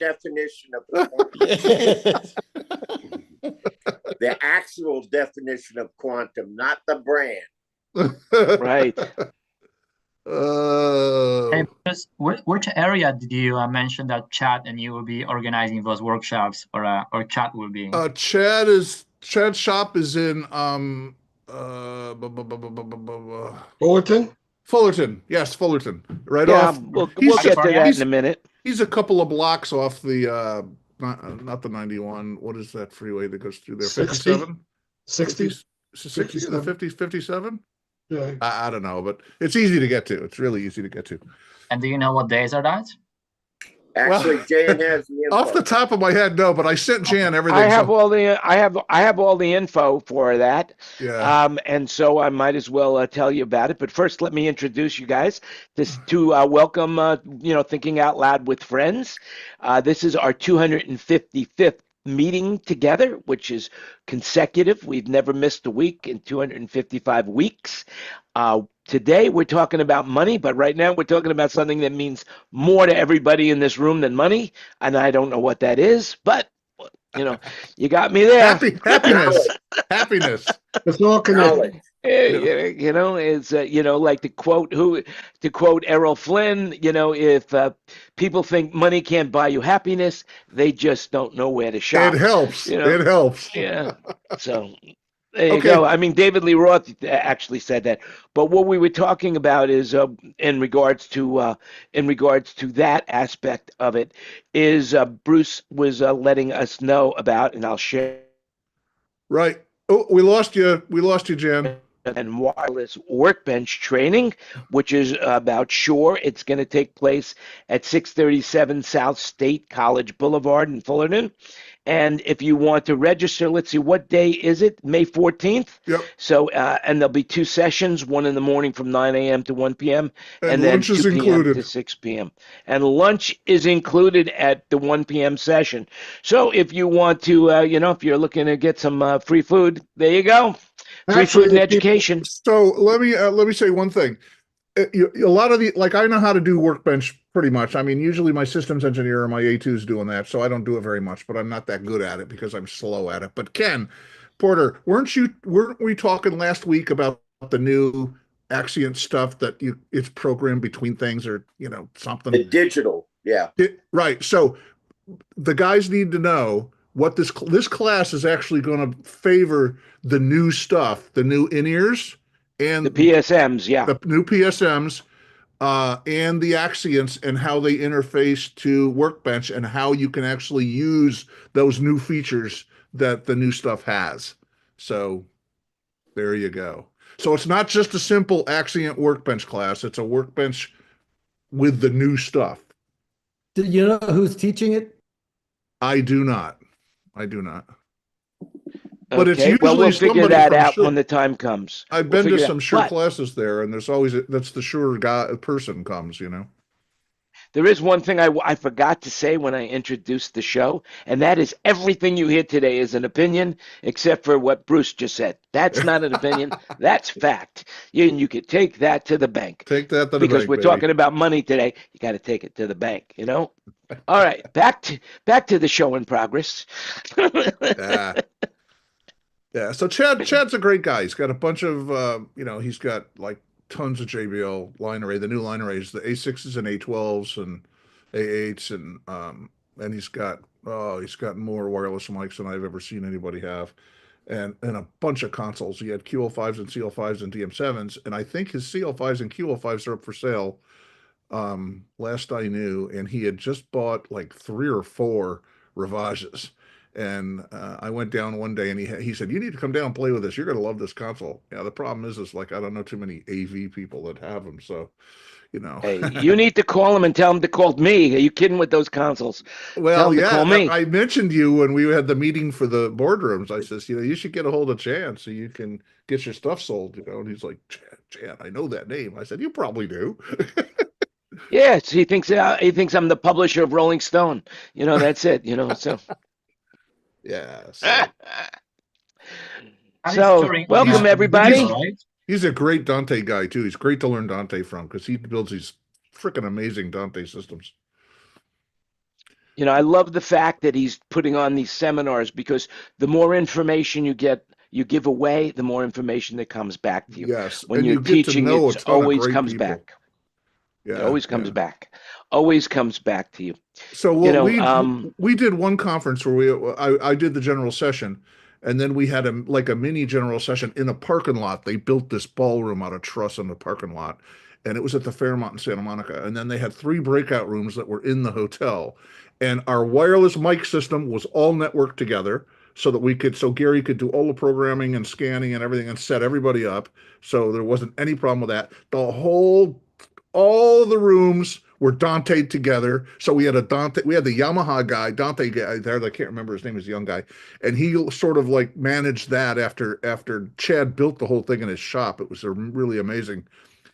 definition of quantum. The actual definition of quantum, not the brand. Right. Hey, which area did you mention that Chad and you will be organizing those workshops, or Chad will be? Chad's shop is in Fullerton? Fullerton. Yes, Fullerton. Right Yeah, off. we'll get to that in a minute. He's a couple of blocks off the not the 91. What is that freeway that goes through there? 57? 60? 60? The 50, 57? Yeah. I don't know, but it's easy to get to. It's really easy to get to. And do you know what days are that? Actually, Jan has the info. Off the top of my head, no, but I sent Jan everything. I have all the info for that. Yeah. And so I might as well tell you about it. But first, let me introduce you guys to welcome, Thinking Out Loud with Friends. This is our 255th meeting together, which is consecutive. We've never missed a week in 255 weeks. Today we're talking about money, but right now we're talking about something that means more to everybody in this room than money, and I don't know what that is, but you got me there. Happiness. It's all connected. It's like to quote Errol Flynn, if people think money can't buy you happiness, they just don't know where to shop. It helps. It helps. Yeah. So there you go. I mean, David Lee Roth actually said that. But what we were talking about is, in regards to that aspect of it, is Bruce was letting us know about, and I'll share. Right. Oh, we lost you. We lost you, Jan. And wireless workbench training, which is about Shore. It's going to take place at 637 South State College Boulevard in Fullerton. And if you want to register, let's see, what day is it? May 14th? Yep. So, and there'll be two sessions, one in the morning from 9 a.m. to 1 p.m. And then lunch 2 is p.m. included. to 6 p.m. And lunch is included at the 1 p.m. session. So if you want to, if you're looking to get some free food, there you go. Free food and education. So let me say one thing. A lot of I know how to do workbench pretty much. I mean, usually my systems engineer or my A2's doing that, so I don't do it very much, but I'm not that good at it because I'm slow at it. But Ken Porter, weren't we talking last week about the new Axient stuff that it's programmed between things or something? The digital, yeah. Right. So the guys need to know what this class is actually going to favor the new stuff, the new in-ears and the PSMs, yeah. The new PSMs and the Axients and how they interface to Workbench and how you can actually use those new features that the new stuff has. So there you go. So it's not just a simple Axient Workbench class. It's a Workbench with the new stuff. Do you know who's teaching it? I do not. But okay. it's usually we'll figure that out Shure. when the time comes. I've been to some Shure But classes there, and there's always that's the Shure person comes. there is one thing I forgot to say when I introduced the show, and that is everything you hear today is an opinion, except for what Bruce just said. That's not an opinion. That's fact. You could take that to the bank. Take that to the bank, because we're talking about money today. You got to take it to the bank. All right, back to the show in progress. Yeah. So Chad's a great guy. He's got a bunch of he's got like tons of JBL line array, the new line arrays, the A6s and A12s and A8s, and he's got more wireless mics than I've ever seen anybody have, and a bunch of consoles. He had QL5s and CL5s and DM7s, and I think his CL5s and QL5s are up for sale. Last I knew, and he had just bought like 3 or 4 Ravages. And I went down one day, and he said, "You need to come down and play with this. You're going to love this console." Yeah, the problem is like I don't know too many AV people that have them, so Hey, you need to call him and tell him to call me. Are you kidding with those consoles? Well, yeah, call me. I mentioned you when we had the meeting for the boardrooms. I says, you should get a hold of Jan so you can get your stuff sold. And he's like, Jan, I know that name. I said, you probably do. Yes, he thinks I'm the publisher of Rolling Stone. That's it. So. Yeah. So welcome everybody. Right? He's a great Dante guy too. He's great to learn Dante from because he builds these freaking amazing Dante systems. You know, I love the fact that he's putting on these seminars because the more information you give away, the more information that comes back to you. Yes, When and you're you get to teaching, know a it ton of always great comes people. back. Yeah, It always comes yeah. back. Always comes back to you. So You what know, we did one conference where I did the general session, and then we had a mini general session in a parking lot. They built this ballroom out of truss in the parking lot, and it was at the Fairmont in Santa Monica. And then they had 3 breakout rooms that were in the hotel, and our wireless mic system was all networked together so that so Gary could do all the programming and scanning and everything and set everybody up. So there wasn't any problem with that. All the rooms were Dante together. So we had the Yamaha guy, Dante guy there. I can't remember his name, is a young guy. And he sort of like managed that after Chad built the whole thing in his shop. It was really amazing.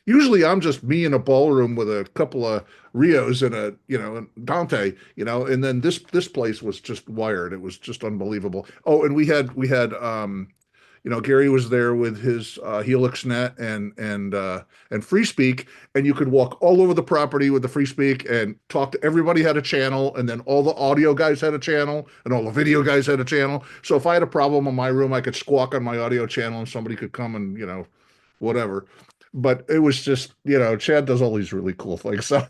Usually I'm just me in a ballroom with a couple of Rios and and Dante, and then this place was just wired. It was just unbelievable. Oh, and we had Gary was there with his HelixNet and FreeSpeak, and you could walk all over the property with the FreeSpeak and talk to everybody. Had a channel, and then all the audio guys had a channel, and all the video guys had a channel. So if I had a problem in my room, I could squawk on my audio channel, and somebody could come and whatever. But it was just Chad does all these really cool things. So.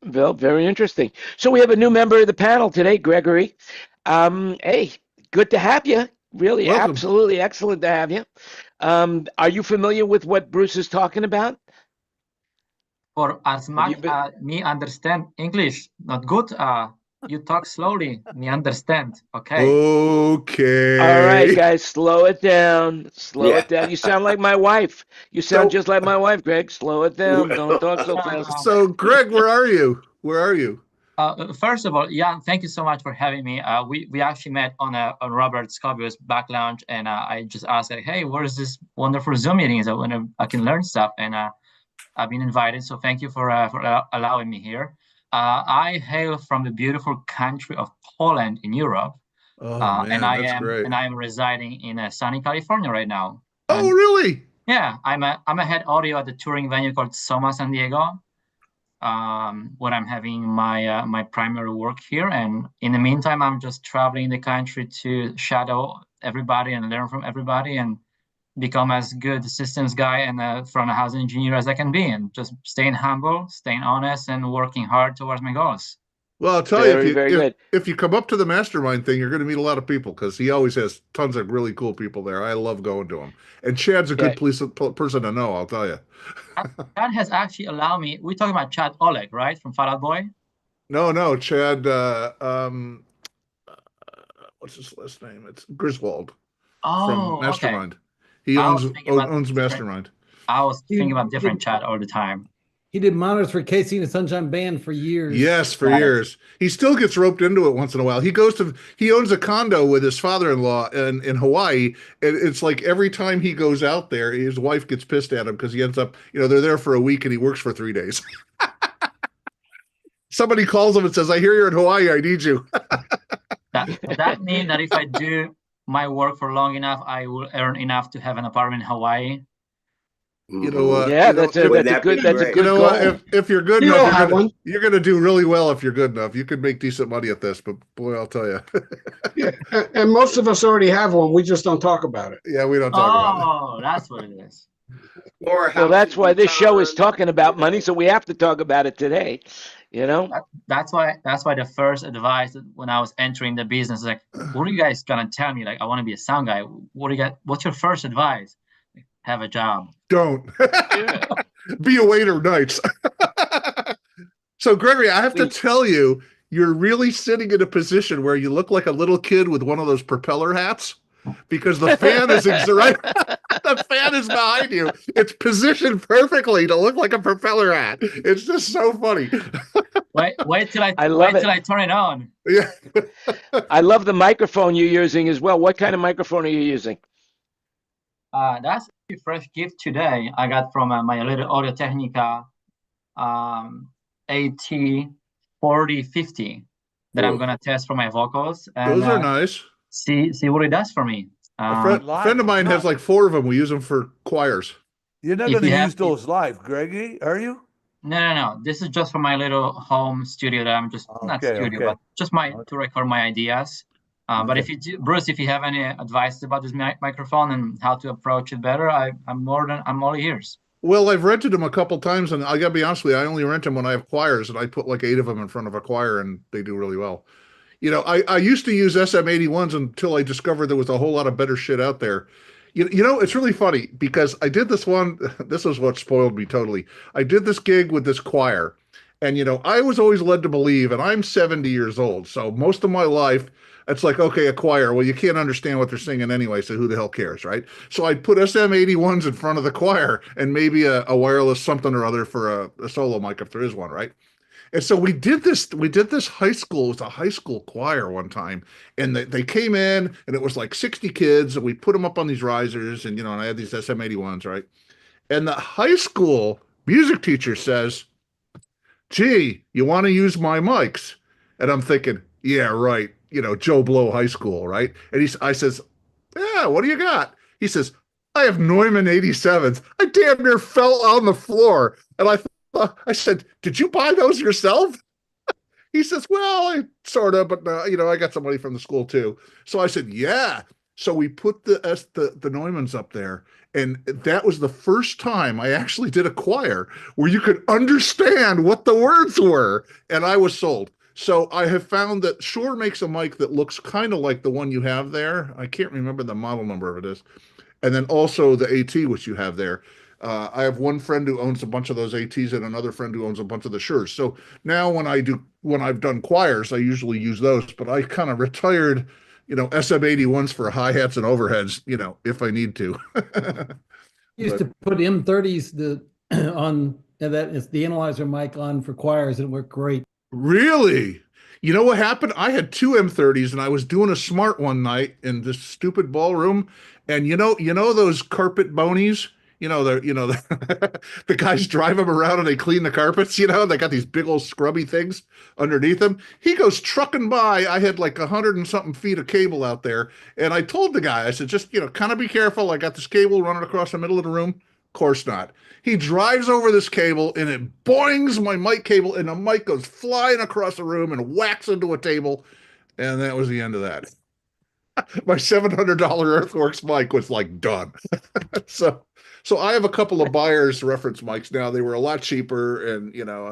Well, very interesting. So we have a new member of the panel today, Gregory. Hey, good to have you. Really, Welcome. absolutely excellent to have you. Are you familiar with what Bruce is talking about? For as much me understand English, not good. You talk slowly, me understand. Okay. Okay. All right, guys, slow it down. Slow Yeah. it down. You sound like my wife. You sound just like my wife, Greg. Slow it down. Don't talk so fast. So, Greg, where are you? Where are you? First of all, Jan, thank you so much for having me. We actually met on Robert Scobio's back lounge, and I just asked, like, hey, where is this wonderful Zoom meeting? So when I can learn stuff, and I've been invited. So thank you for allowing me here. I hail from the beautiful country of Poland in Europe. Oh man, that's great. And I am residing in sunny California right now. Oh, really? Yeah, I'm a head audio at the touring venue called Soma San Diego. Where I'm having my primary work here, and in the meantime, I'm just traveling the country to shadow everybody and learn from everybody and become as good systems guy and front of house engineer as I can be, and just staying humble, staying honest, and working hard towards my goals. Well, I'll tell you, if you come up to the mastermind thing, you're going to meet a lot of people because he always has tons of really cool people there. I love going to him. And Chad's a good person to know, I'll tell you. Chad has actually allowed me, we're talking about Chad Oleg, right? From Fall Out Boy? No, Chad, what's his last name? It's Griswold from Mastermind. Okay. He owns Mastermind. I was thinking about different Chad all the time. He did monitors for Casey and the Sunshine Band for years. Yes, for years. He still gets roped into it once in a while. He owns a condo with his father-in-law in Hawaii. And it's like every time he goes out there, his wife gets pissed at him because he ends up, they're there for a week and he works for 3 days. Somebody calls him and says, I hear you're in Hawaii. I need you. that means that if I do my work for long enough, I will earn enough to have an apartment in Hawaii. Yeah, that's a good goal. If you're good enough, you're going to do really well if you're good enough. You could make decent money at this, but boy, I'll tell you. Yeah, and most of us already have one. We just don't talk about it. Yeah, we don't talk about it. Oh, that's what it is. Well, that's why this show is talking about money, so we have to talk about it today. That's why the first advice when I was entering the business, like, what are you guys gonna tell me? Like, I want to be a sound guy. What's your first advice? Have a job. Don't. Be a waiter nights. So, Gregory, I have to tell you, you're really sitting in a position where you look like a little kid with one of those propeller hats because the fan is right. The fan is behind you. It's positioned perfectly to look like a propeller hat. It's just so funny. Wait till I turn it on. Yeah. I love the microphone you're using as well. What kind of microphone are you using? That's a fresh gift today. I got from my little Audio Technica AT4050 that I'm gonna test for my vocals. And, those are nice. See what it does for me. A friend of mine has like 4 of them. We use them for choirs. You're not going to use those live, Gregory, are you? No. This is just for my little home studio that I'm just not Okay, studio, okay. but just to record my ideas. But if you do, Bruce, if you have any advice about this microphone and how to approach it better, I'm all ears. Well, I've rented them a couple times, and I gotta be honest with you, I only rent them when I have choirs, and I put like 8 of them in front of a choir, and they do really well. You know, I used to use SM81s until I discovered there was a whole lot of better shit out there. You know, it's really funny because I did this one. This is what spoiled me totally. I did this gig with this choir, and you know, I was always led to believe, and I'm 70 years old, so most of my life, it's like, okay, a choir. Well, you can't understand what they're singing anyway, so who the hell cares, right? So I'd put SM81s in front of the choir and maybe a wireless something or other for a solo mic if there is one, right? And so we did this high school, it was a high school choir one time, and they came in and it was like 60 kids, and we put them up on these risers, and you know, and I had these SM81s, right? And the high school music teacher says, "Gee, you want to use my mics?" And I'm thinking, yeah, right, you know, Joe Blow High School, right? And I says, "Yeah, what do you got?" He says, "I have Neumann 87s." I damn near fell on the floor, and I said, "Did you buy those yourself?" He says, "Well, I sort of, but you know, I got some money from the school too." So I said, "Yeah." So we put the Neumanns up there, and that was the first time I actually did a choir where you could understand what the words were, and I was sold. So I have found that Shure makes a mic that looks kind of like the one you have there. I can't remember the model number of it is. And then also the AT, which you have there. I have one friend who owns a bunch of those ATs and another friend who owns a bunch of the Shures. So now when I've done choirs, I usually use those, but I kind of retired, you know, SM81s for hi-hats and overheads, you know, if I need to. Used to put M30s on that is the analyzer mic on for choirs, and it worked great. Really? You know what happened? I had 2 M30s and I was doing a smart one night in this stupid ballroom. And you know those carpet bonies? The guys drive them around and they clean the carpets, you know, they got these big old scrubby things underneath them. He goes trucking by. I had like 100 and something feet of cable out there. And I told the guy, I said, just, you know, kind of be careful. I got this cable running across the middle of the room. Of course not. He drives over this cable and it boings my mic cable, and the mic goes flying across the room and whacks into a table. And that was the end of that. My $700 Earthworks mic was like done. So I have a couple of buyers reference mics now. They were a lot cheaper, and you know,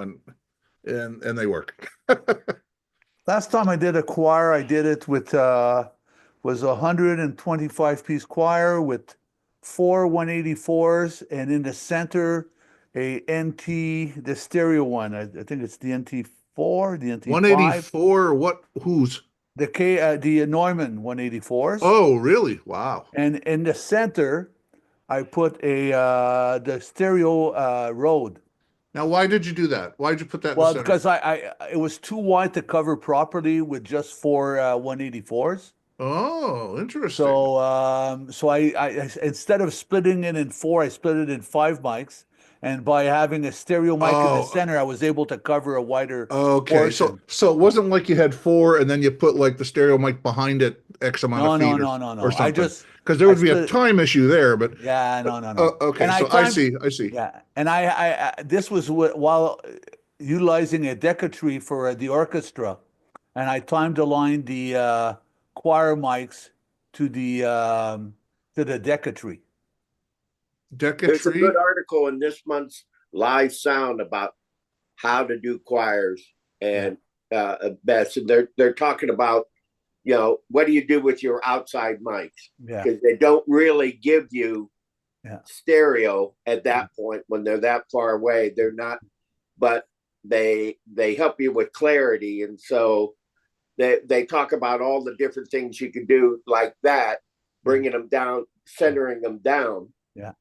and they work. Last time I did a choir, I did it with was a 125-piece choir with 4 184s, and in the center a NT, the stereo one. I think it's the NT4, the NT5. 184. Whose? The Neumann 184s. Oh, really? Wow. And in the center, I put the stereo Rode. Now, why did you do that? Why did you put that? Well, in the center? because it was too wide to cover properly with just 4 184s. Oh, interesting. So I instead of splitting it in 4, I split it in 5 mics. And by having a stereo mic in the center, I was able to cover a wider portion. So it wasn't like you had 4 and then you put like the stereo mic behind it X amount of feet No. or something. I just, because there would be a time issue there, but yeah, no. okay, And so I see. Yeah, and I this was while utilizing a Decatree for the orchestra, and I timed aligned the choir mics to the Decatree. There's a good article in this month's Live Sound about how to do choirs and best, and they're talking about, you know, what do you do with your outside mics? Because they don't really give you stereo at that point when they're that far away. They're not, but they help you with clarity, and so they talk about all the different things you can do like that, bringing them down, centering them down. Yeah.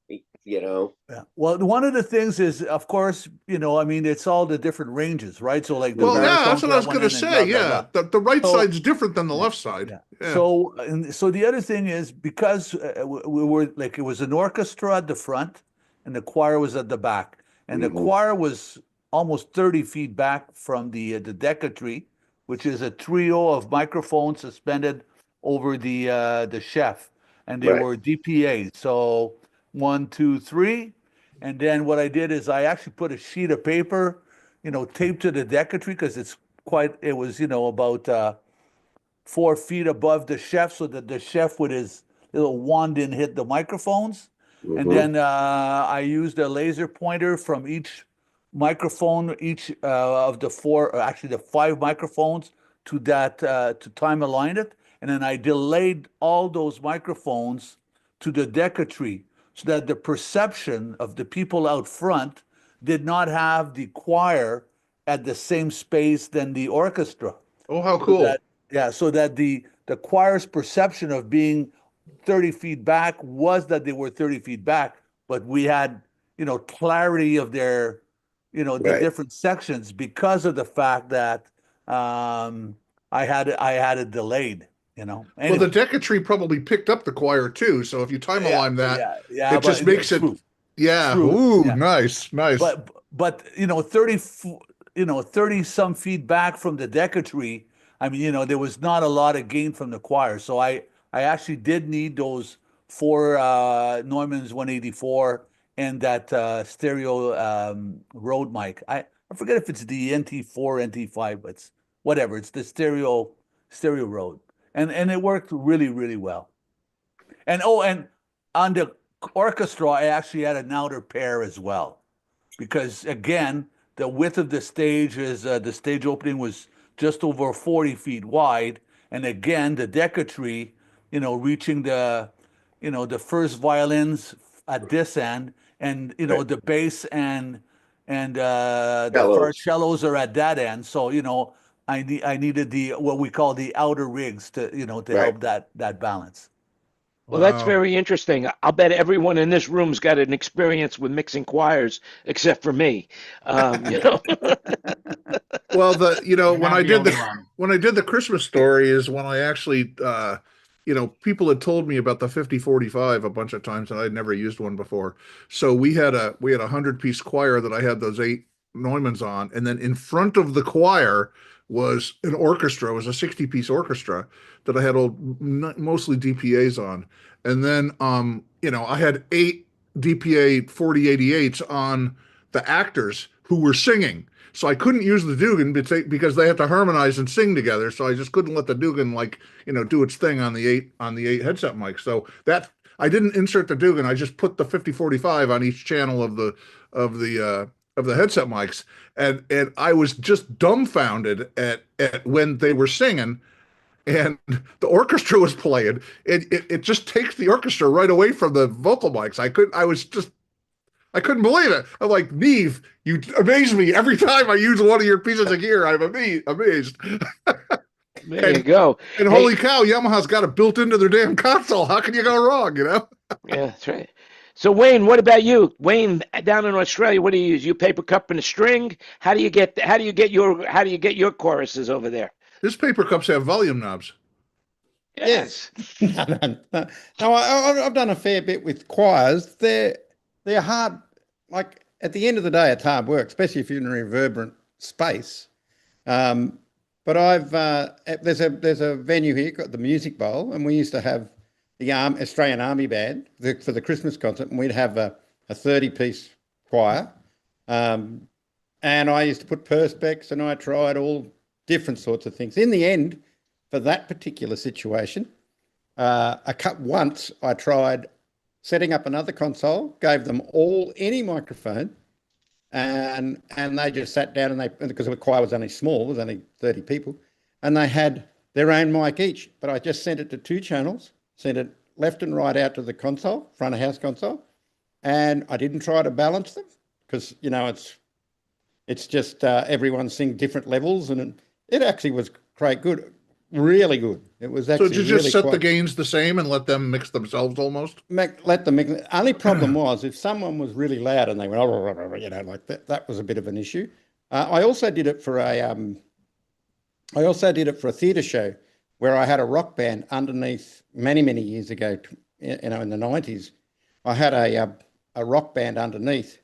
You know. Yeah. Well, one of the things is, of course, you know, I mean, it's all the different ranges, right? So like, that's what I was going to say. The right side's different than the left side. Yeah. So the other thing is, because we were like, it was an orchestra at the front and the choir was at the back, and the choir was almost 30 feet back from the Decatree, which is a trio of microphones suspended over the chef, and they were DPA. So 1, 2, 3, And then what I did is I actually put a sheet of paper, taped to the decketry because it was, about 4 feet above the chef so that the chef with his little wand didn't hit the microphones. And then I used a laser pointer from each microphone, each of the 4, or actually the 5 microphones to time align it. And then I delayed all those microphones to the decketry so that the perception of the people out front did not have the choir at the same space than the orchestra. Oh, how cool. So that the choir's perception of being 30 feet back was that they were 30 feet back, but we had, clarity of their, the different sections because of the fact that I had it delayed, Anyway. Well, the decketry probably picked up the choir too, so if you time align that, it just makes it. Yeah. True. Ooh, Yeah. nice. But 30 some feet back from the decketry, I mean, there was not a lot of gain from the choir. So I actually did need those 4 Neumann's 184 and that stereo Rode mic. I forget if it's the NT4, NT5, but it's whatever. It's the stereo Rode. And it worked really, really well. And on the orchestra, I actually had an outer pair as well. Because again, the width of the stage is the stage opening was just over 40 feet wide, and again the decketry, reaching the first violins at this end, and the bass and the first cellos are at that end. So I needed what we call the outer rigs to help that balance. Well, that's very interesting. I'll bet everyone in this room's got an experience with mixing choirs, except for me. Well, when I did the Christmas story is when I actually, people had told me about the 5045 a bunch of times, and I'd never used one before. So we had a 100-piece choir that I had those 8 Neumanns on, and then in front of the choir was an orchestra. It was a 60-piece orchestra that I had mostly DPAs on. And then, I had 8 DPA 4088s on the actors who were singing. So I couldn't use the Dugan because they have to harmonize and sing together. So I just couldn't let the Dugan do its thing on the 8 headset mics. So that I didn't insert the Dugan. I just put the 5045 on each channel of the headset mics, and I was just dumbfounded at when they were singing, and the orchestra was playing. It just takes the orchestra right away from the vocal mics. I couldn't believe it. I'm like, Neve, you amaze me every time I use one of your pieces of gear. I'm amazed. There you go. And holy cow, Yamaha's got it built into their damn console. How can you go wrong? Yeah, that's right. So Wayne, what about you? Wayne, down in Australia, what do you use? You paper cup and a string? How do you get your choruses over there? His paper cups have volume knobs. Yes. No, I've done a fair bit with choirs. They're hard. Like at the end of the day, it's hard work, especially if you're in a reverberant space. But there's a venue here called the Music Bowl, and we used to have the Australian Army Band for the Christmas concert, and we'd have a 30-piece choir. And I used to put perspex, and I tried all different sorts of things. In the end, for that particular situation, once I tried setting up another console, gave them all any microphone, and they just sat down, and because the choir was only small, it was only 30 people, and they had their own mic each. But I just sent it to 2 channels, sent it left and right out to the console, front of house console, and I didn't try to balance them because it's just everyone sing different levels, and it actually was good, really good. It was actually. So did you just set the gains the same and let them mix themselves almost? Let them mix. Only problem was if someone was really loud and they went, like that. That was a bit of an issue. I also did it for a theatre show where I had a rock band underneath many years ago. In the 90s, I had a rock band underneath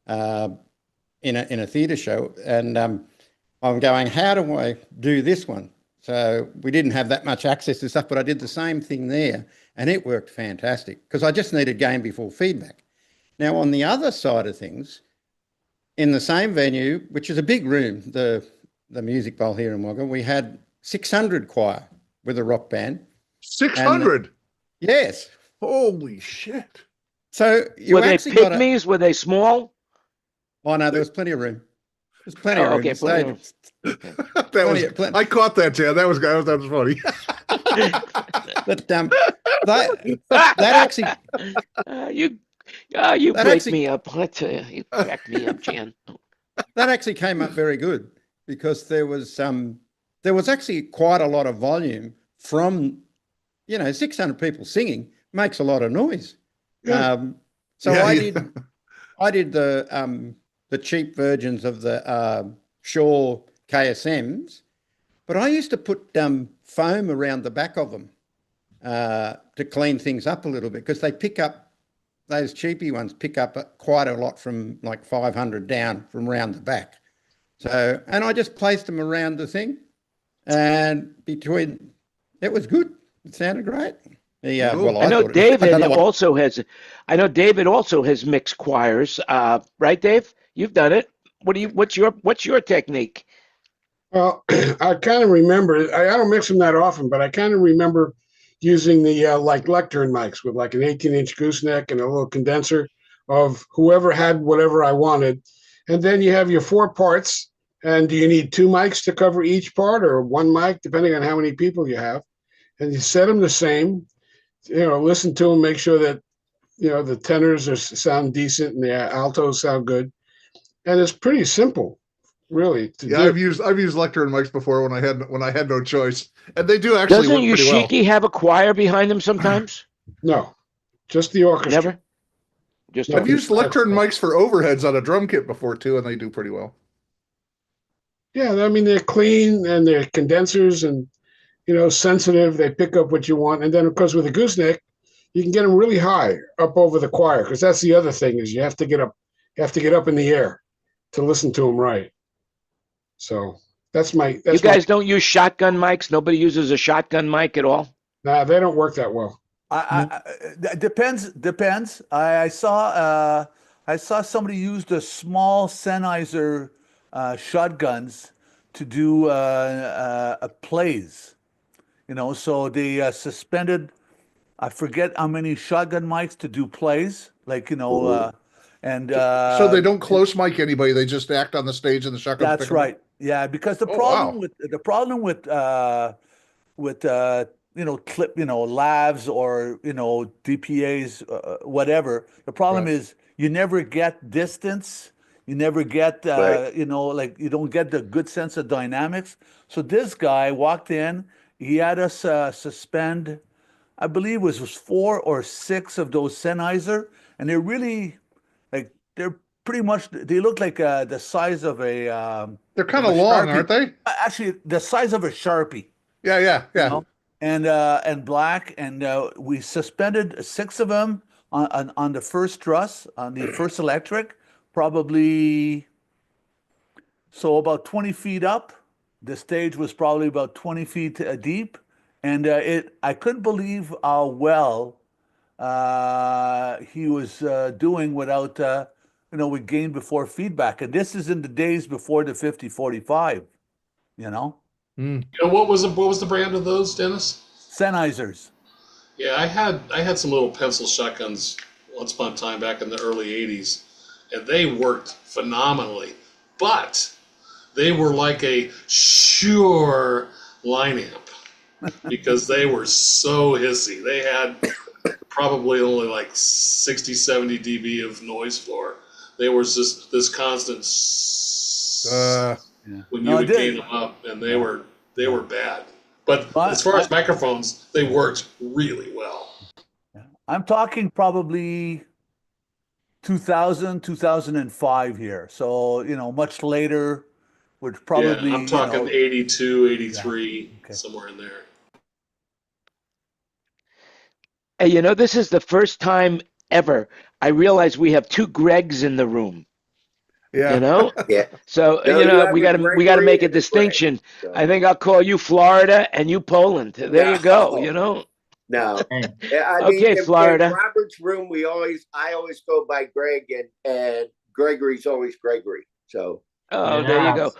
in a theatre show, and I'm going, how do I do this one? So we didn't have that much access to stuff, but I did the same thing there, and it worked fantastic because I just needed gain before feedback. Now, on the other side of things, in the same venue, which is a big room, the Music Bowl here in Wagga, we had 600 choir with a rock band. 600? Yes. Holy shit. So you Were they actually got pygmies? Were they small? Oh, no, there was plenty of room. There's plenty of room. Okay, plenty of That was I caught that, Jan. That was funny. But that actually you that break actually- me up. I tell you, you crack me up, Jan. that actually came up very good because there was actually quite a lot of volume from 600 people singing makes a lot of noise. Yeah. So Yeah, I did the cheap versions of the Shaw KSMs, but I used to put foam around the back of them to clean things up a little bit because they pick up, those cheapy ones pick up quite a lot from like 500 down from around the back. So, and I just placed them around the thing, and it was good. It sounded great. Yeah, well, I know thought it was- I know David also has mixed choirs. Right, Dave? You've done it. What's your technique? Well, I kind of remember, I don't mix them that often, but I kind of remember using the like lectern mics with like an 18-inch gooseneck and a little condenser of whoever had whatever I wanted. And then you have your 4 parts. And do you need 2 mics to cover each part or 1 mic, depending on how many people you have? And you set them the same, listen to them, make sure that, the tenors sound decent and the altos sound good. And it's pretty simple, really. I've used lectern mics before when I had no choice, and they do actually Doesn't work pretty well. Yoshiki have a choir behind them sometimes? No, just the orchestra. Never. Just I've used lectern mics for overheads on a drum kit before too, and they do pretty well. Yeah, I mean they're clean and they're condensers and sensitive. They pick up what you want, and then of course with a gooseneck, you can get them really high up over the choir because that's the other thing is you have to get up in the air to listen to them right. So you guys don't use shotgun mics? Nobody uses a shotgun mic at all? Nah, they don't work that well. Depends. I saw somebody use the small Sennheiser shotguns to do plays. So they suspended, I forget how many shotgun mics to do plays, and so they don't close mic anybody. They just act on the stage and the shotgun. That's right. Yeah, because the problem with clip, lavs or DPAs, whatever. The problem is you never get distance. You never get you don't get the good sense of dynamics. So this guy walked in. He had us suspend, I believe it was 4 or 6 of those Sennheiser, and they're really they're pretty much, they look like the size of a. They're kind of long, aren't they? Actually, the size of a Sharpie. Yeah. And black, and we suspended 6 of them on the first truss, on the first electric, probably so about 20 feet up. The stage was probably about 20 feet deep, and I couldn't believe how well he was doing without with gain before feedback. And this is in the days before the 5045, What was the brand of those, Dennis? Sennheisers. Yeah, I had some little pencil shotguns once upon a time back in the early 80s, and they worked phenomenally. But they were like a Shure line amp because they were so hissy. They had probably only like 60, 70 dB of noise floor. They were just this constant when you would gain them up, and they were bad. But as far as microphones, they worked really well. I'm talking probably 2000, 2005 here. So, much later, which probably... Yeah, I'm talking 82, 83, somewhere in there. Hey, this is the first time ever I realize we have 2 Gregs in the room. Yeah. Yeah. So we got to make a distinction. So. I think I'll call you Florida and you Poland. There you go. No. Okay, Florida. If Robert Robert's room, I always go by Greg, and Gregory's always Gregory. So. Oh, there you go.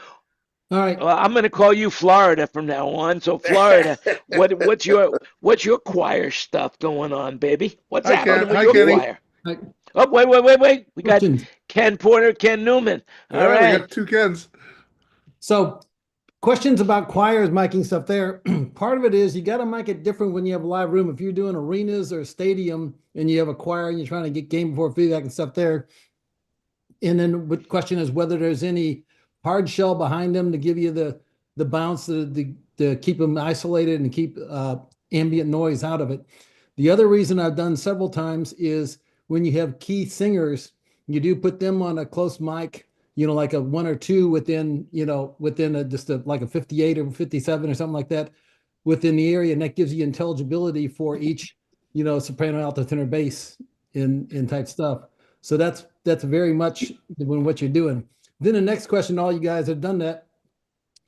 All right. Well, I'm going to call you Florida from now on. So, Florida, what's your choir stuff going on, baby? What's happening with your choir? Oh, wait. We got Ken Porter, Ken Newman. All right. We got two Kens. So, questions about choirs, miking stuff there. Part of it is you got to mic it different when you have a live room. If you're doing arenas or a stadium and you have a choir and you're trying to get game before feedback and stuff there. And then the question is whether there's any hard shell behind them to give you the bounce to keep them isolated and keep ambient noise out of it. The other reason I've done several times is when you have key singers, you do put them on a close mic, like a 1 or 2 within like a 58 or 57 or something like that within the area. And that gives you intelligibility for each, soprano, alto, tenor, bass in type stuff. So that's very much what you're doing. Then the next question, all you guys have done that.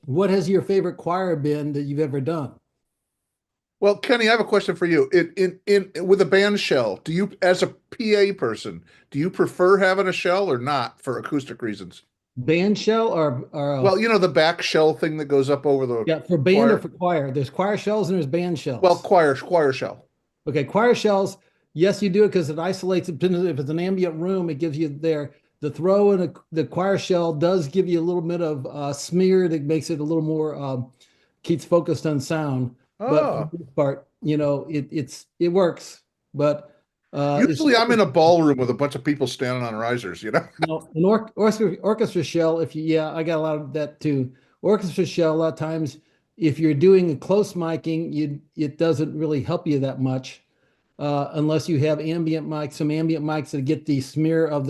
What has your favorite choir been that you've ever done? Well, Kenny, I have a question for you. In with a band shell, do you, as a PA person, do you prefer having a shell or not for acoustic reasons? Band shell or well, the back shell thing that goes up over the for band choir. Or for choir. There's choir shells and there's band shells. Well, choir shell. Okay, choir shells. Yes, you do it because it isolates it. If it's an ambient room, it gives you the throw in the choir shell does give you a little bit of smear that makes it a little more keeps focused on sound. But for the most part, it works. But usually I'm in a ballroom with a bunch of people standing on risers. No, an orchestra shell. I got a lot of that too. Orchestra shell. A lot of times, if you're doing a close miking, it doesn't really help you that much. Unless you have some ambient mics that get the smear of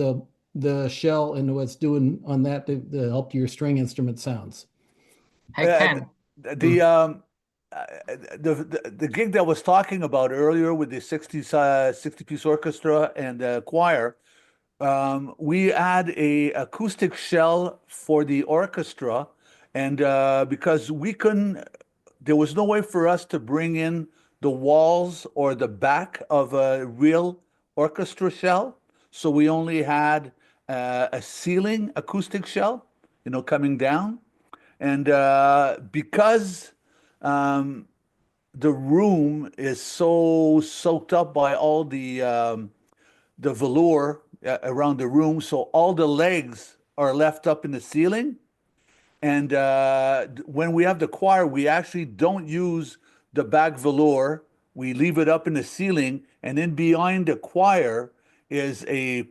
the shell and what's doing on that to help your string instrument sounds. Hey, Ken. The gig that I was talking about earlier with the 60-piece orchestra and the choir, we had a acoustic shell for the orchestra, and because there was no way for us to bring in the walls or the back of a real orchestra shell. So we only had a ceiling acoustic shell, coming down. And because the room is so soaked up by all the velour around the room, so all the legs are left up in the ceiling. And when we have the choir, we actually don't use the back velour. We leave it up in the ceiling, and then behind the choir is a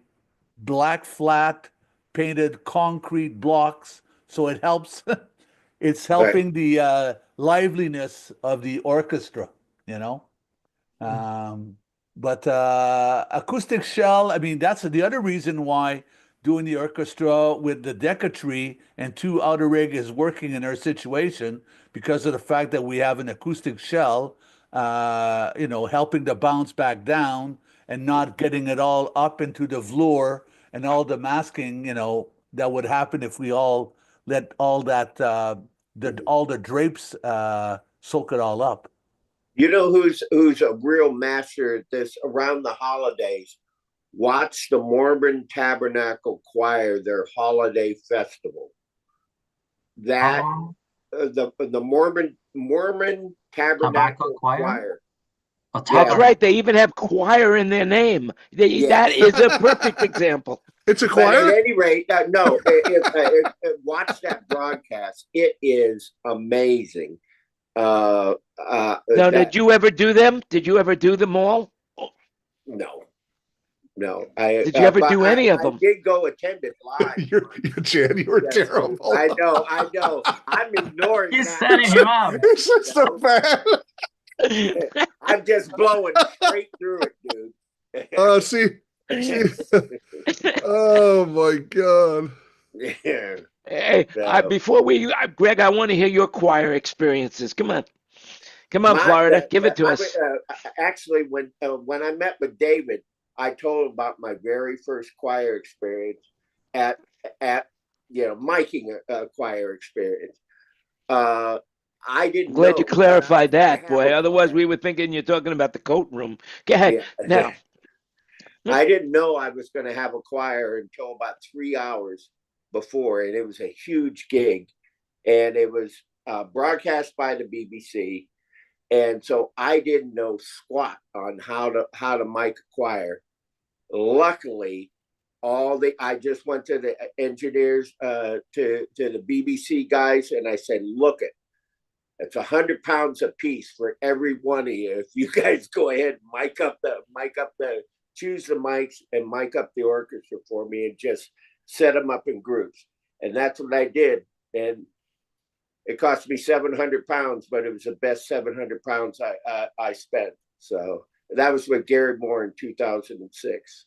black flat painted concrete blocks. So it helps. It's helping the liveliness of the orchestra, But acoustic shell, I mean, that's the other reason why doing the orchestra with the Deca-Tree and 2 outer rig is working in our situation, because of the fact that we have an acoustic shell, helping to bounce back down and not getting it all up into the velour and all the masking, that would happen if we all let all that, all the drapes soak it all up. Who's a real master at this around the holidays? Watch the Mormon Tabernacle Choir, their holiday festival. That the Mormon Tabernacle Choir. That's right. They even have choir in their name. That is a perfect example. It's a choir? But at any rate, no. Watch that broadcast. It is amazing. Now, did you ever do them? Did you ever do them all? No. Did you ever do any of them? I did go attend it live. Jan, you were terrible. I know. I'm ignoring. He's setting him up. It's just so bad. I'm just blowing straight through it, dude. Oh, see. Oh my God. Yeah. Hey, before Greg, I want to hear your choir experiences. Come on, Florida, give it to us. Actually, when I met with David, I told him about my very first choir experience at miking a choir experience. I didn't. Glad you clarified that, boy. Otherwise, we were thinking you're talking about the coat room. Go ahead now. I didn't know I was going to have a choir until about 3 hours before, and it was a huge gig, and it was broadcast by the BBC, and so I didn't know squat on how to mic a choir. Luckily, I just went to the engineers, to the BBC guys, and I said, "Look, it's 100 pounds a piece for every one of you. If you guys go ahead and mic up the choose the mics and mic up the orchestra for me, and just set them up in groups." And that's what I did. And it cost me 700 pounds, but it was the best 700 pounds I spent. So that was with Gary Moore in 2006.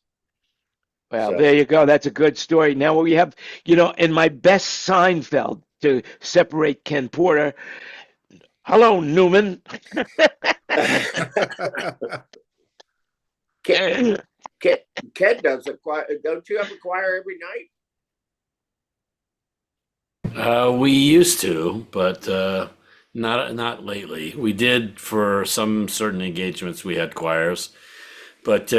Well, So there you go. That's a good story. Now we have, in my best Seinfeld to separate Ken Porter. Hello, Newman. Ken does a choir. Don't you have a choir every night? We used to, but not lately. We did for some certain engagements. We had choirs, but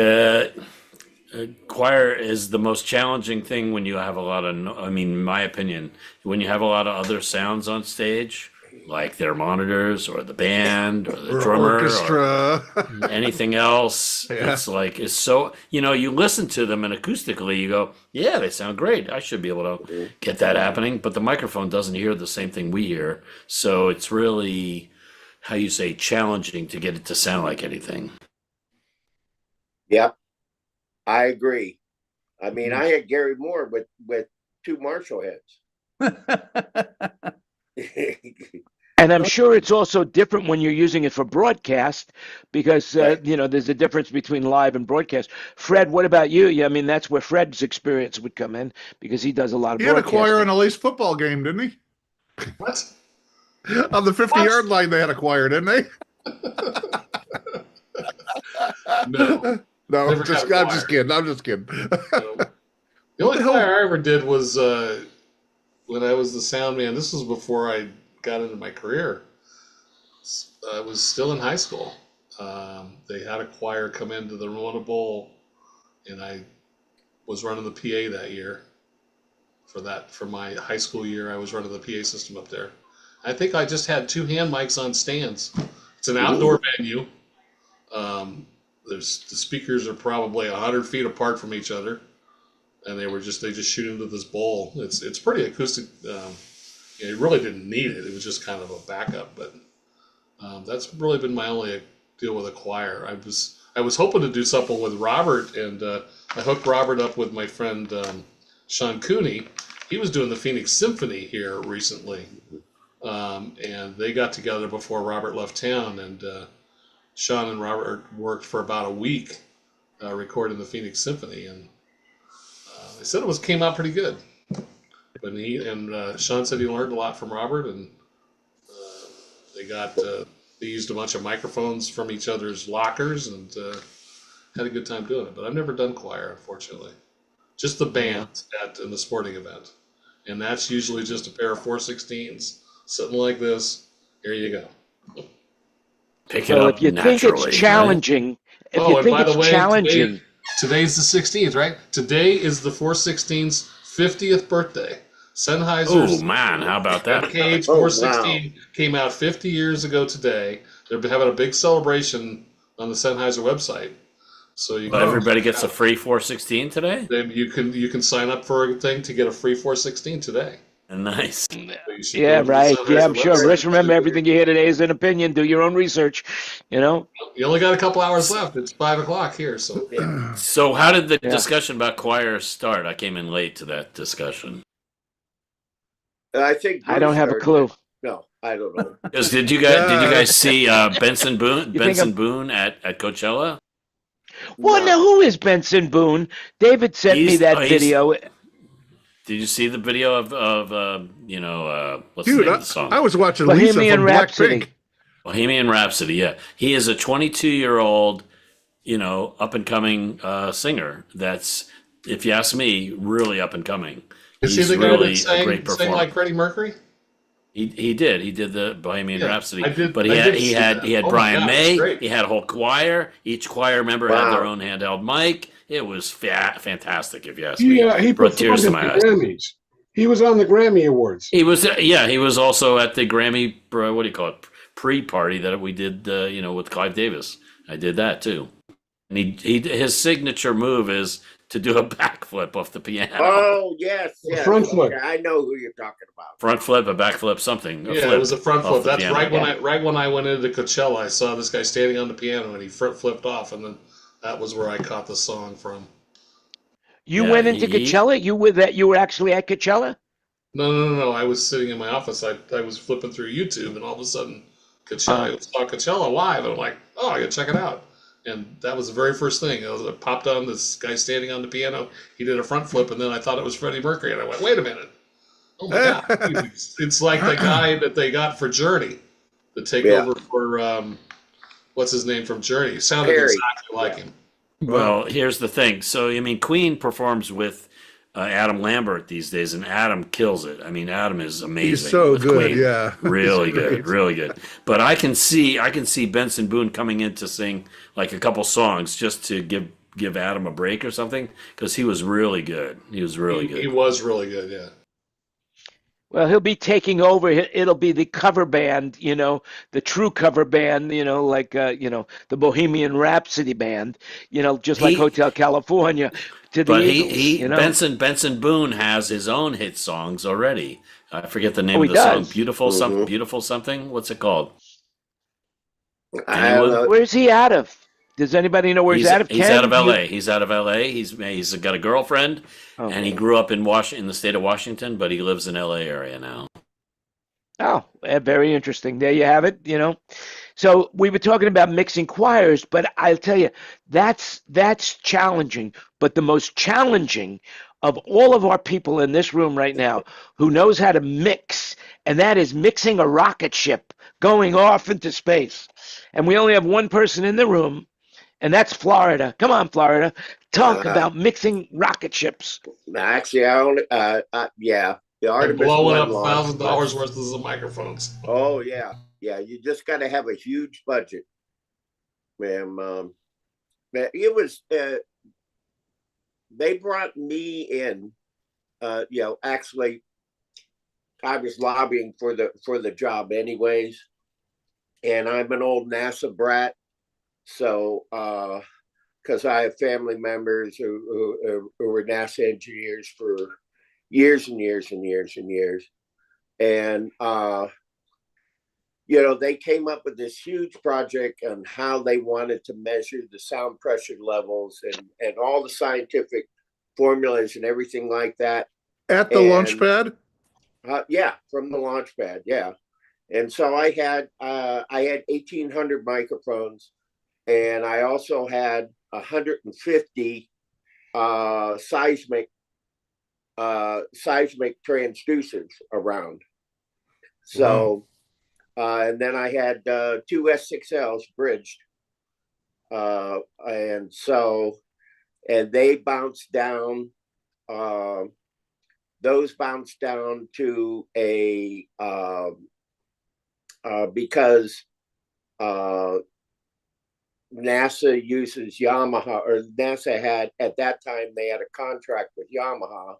choir is the most challenging thing when you have a lot of. I mean, in my opinion, when you have a lot of other sounds on stage, like their monitors or the band or the drummer orchestra, or anything else. Yeah. It's so, you listen to them and acoustically you go, yeah, they sound great. I should be able to get that happening. But the microphone doesn't hear the same thing we hear. So it's really, how you say, challenging to get it to sound like anything. Yep, I agree. I mean, I had Gary Moore with two Marshall heads. And I'm sure it's also different when you're using it for broadcast, because there's a difference between live and broadcast. Fred, what about you? Yeah, I mean, that's where Fred's experience would come in, because he does a lot of he had a broadcasting. choir in a Lace football game, didn't he? What? On the 50-yard line, they had a choir, didn't they? No. No, Never I'm just kidding. I'm just kidding. The only choir I ever did was when I was the sound man. This was before I got into my career. I was still in high school. They had a choir come into the Ramona Bowl, and I was running the PA that year. For my high school year, I was running the PA system up there. I think I just had 2 hand mics on stands. It's an outdoor venue. The speakers are probably 100 feet apart from each other, and they just shoot into this bowl. It's pretty acoustic. You really didn't need it. It was just kind of a backup, but that's really been my only deal with a choir. I was hoping to do something with Robert, and I hooked Robert up with my friend Sean Cooney. He was doing the Phoenix Symphony here recently, and they got together before Robert left town, and Sean and Robert worked for about a week recording the Phoenix Symphony, and they said came out pretty good. But Sean said he learned a lot from Robert, and they used a bunch of microphones from each other's lockers, and had a good time doing it. But I've never done choir, unfortunately. Just the band in the sporting event, and that's usually just a pair of 416s sitting like this. Here you go. Pick it up if you think it's challenging, right? Today's the 16th, right? Today is the 416's 50th birthday. Sennheiser's how about that? MKH 416 came out 50 years ago today. They're having a big celebration on the Sennheiser website. So everybody gets a free 416 today? You can sign up for a thing to get a free 416 today. Nice. So yeah, right. Yeah, I'm sure. Rich, remember, everything you hear today is an opinion. Do your own research, You only got a couple hours left. It's 5 o'clock here. So So how did the discussion about choir start? I came in late to that discussion. I think I don't have a clue. No, I don't know. Did you guys see Benson Boone at Coachella? Well, now who is Benson Boone? David sent me that video. Did you see the video of what's Dude, the name of the song? I was watching Bohemian Lisa from Rhapsody. Blackpink. Bohemian Rhapsody, yeah. He is a 22-year-old, up and coming singer. That's, if you ask me, really up and coming. Is he He's the guy really that a great sang performer. like Freddie Mercury? He did. He did the Bohemian Yeah, Rhapsody. I did. But I did see that. he had Oh my Brian God, May. it's great. He had a whole choir. Each choir member had their Wow. own handheld mic. It was fantastic, if you ask He me. he Brought tears performed to at my the eyes. Grammys. He was on the Grammy Awards. He was he was also at the Grammy what do you call it, pre-party that we did with Clive Davis. I did that too. And his signature move is to do a backflip off the piano. Oh yes, yes. Front flip. Okay, I know who you're talking about. Front flip, a back flip, something. Yeah, it was a front off flip. the That's piano. right when I went into Coachella, I saw this guy standing on the piano and he front flipped off, and then that was where I caught the song from. You Yeah, went into Coachella? You were actually at Coachella? No. I was sitting in my office. I was flipping through YouTube, and all of a sudden, I saw Coachella live, and I'm like, oh, I gotta check it out. And that was the very first thing. It popped on this guy standing on the piano. He did a front flip, and then I thought it was Freddie Mercury, and I went, wait a minute. Oh my God. It's like the guy that they got for Journey to take over for, what's his name from Journey? Sounded exactly like him. Well, here's the thing. So, I mean, Queen performs with Adam Lambert these days, and Adam kills it. I mean, Adam is amazing. He's so with good, Queen. yeah. Really He's good, great. really good. But I can see Benson Boone coming in to sing like a couple songs just to give Adam a break or something, because he was really good. He was really good. He was really good, yeah. Well, he'll be taking over. It'll be the cover band, the true cover band, like, the Bohemian Rhapsody band, just like Hotel California to the Eagles. Benson Boone has his own hit songs already. I forget the name of the does? song. Beautiful something. What's it called? Where's he out of? Does anybody know where he's out of? He's out of L.A. He's out of L.A. He's got a girlfriend, and he grew up in the state of Washington, but he lives in L.A. area now. Oh, very interesting. There you have it. So we were talking about mixing choirs, but I'll tell you, that's challenging. But the most challenging of all of our people in this room right now who knows how to mix, and that is mixing a rocket ship going off into space. And we only have one person in the room, and that's Florida. Come on, Florida. Talk about mixing rocket ships. Actually, I only, the Artemis blowing up launch, $1,000 worth of the microphones. Oh yeah. You just got to have a huge budget, ma'am. It was. They brought me in. Actually, I was lobbying for the job anyways, and I'm an old NASA brat, so because I have family members who were NASA engineers for years and years and years and years, and they came up with this huge project on how they wanted to measure the sound pressure levels and all the scientific formulas and everything like that. At the launch pad? Yeah, from the launch pad, yeah. And so I had 1,800 microphones, and I also had 150 seismic transducers around. So, and then I had 2 S6Ls bridged, and they bounced down. Those bounced down to a because NASA uses Yamaha, or NASA had at that time they had a contract with Yamaha,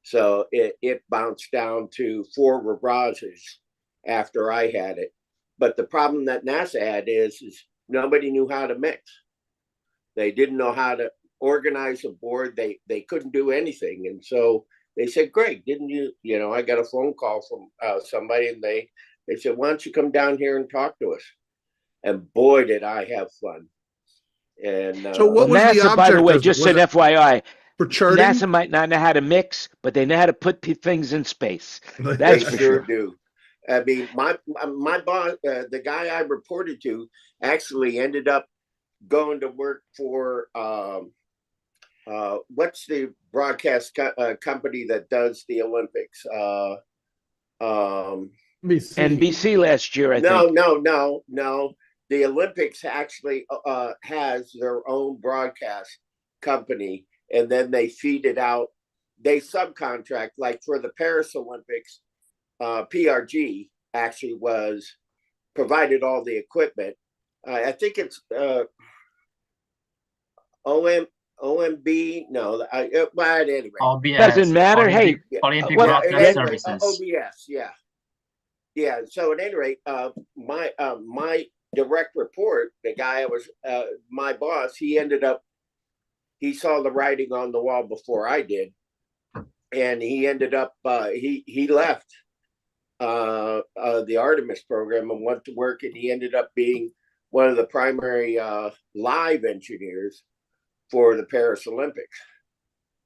so it bounced down to 4 Mirages after I had it. But the problem that NASA had is nobody knew how to mix. They didn't know how to organize a board. They couldn't do anything, and so they said, "Greg, didn't you? I got a phone call from somebody, and they said, why don't you come down here and talk to us?" And boy, did I have fun. And so what was NASA, the object? by the way, just an FYI, for charting? NASA might not know how to mix, but they know how to put things in space. That's they for sure do. I mean, my boss, the guy I reported to, actually ended up going to work for what's the broadcast company that does the Olympics? NBC last year, I think. No. The Olympics actually has their own broadcast company, and then they feed it out. They subcontract, like for the Paris Olympics, PRG actually was provided all the equipment. I think it's OMB. No, but at any rate, OBS. Doesn't matter. Hey, Olympic well, Broadcast anyway, Services. OBS, yeah. So at any rate, my direct report, the guy I was my boss, he saw the writing on the wall before I did, and he ended up he left the Artemis program and went to work, and he ended up being one of the primary live engineers for the Paris Olympics.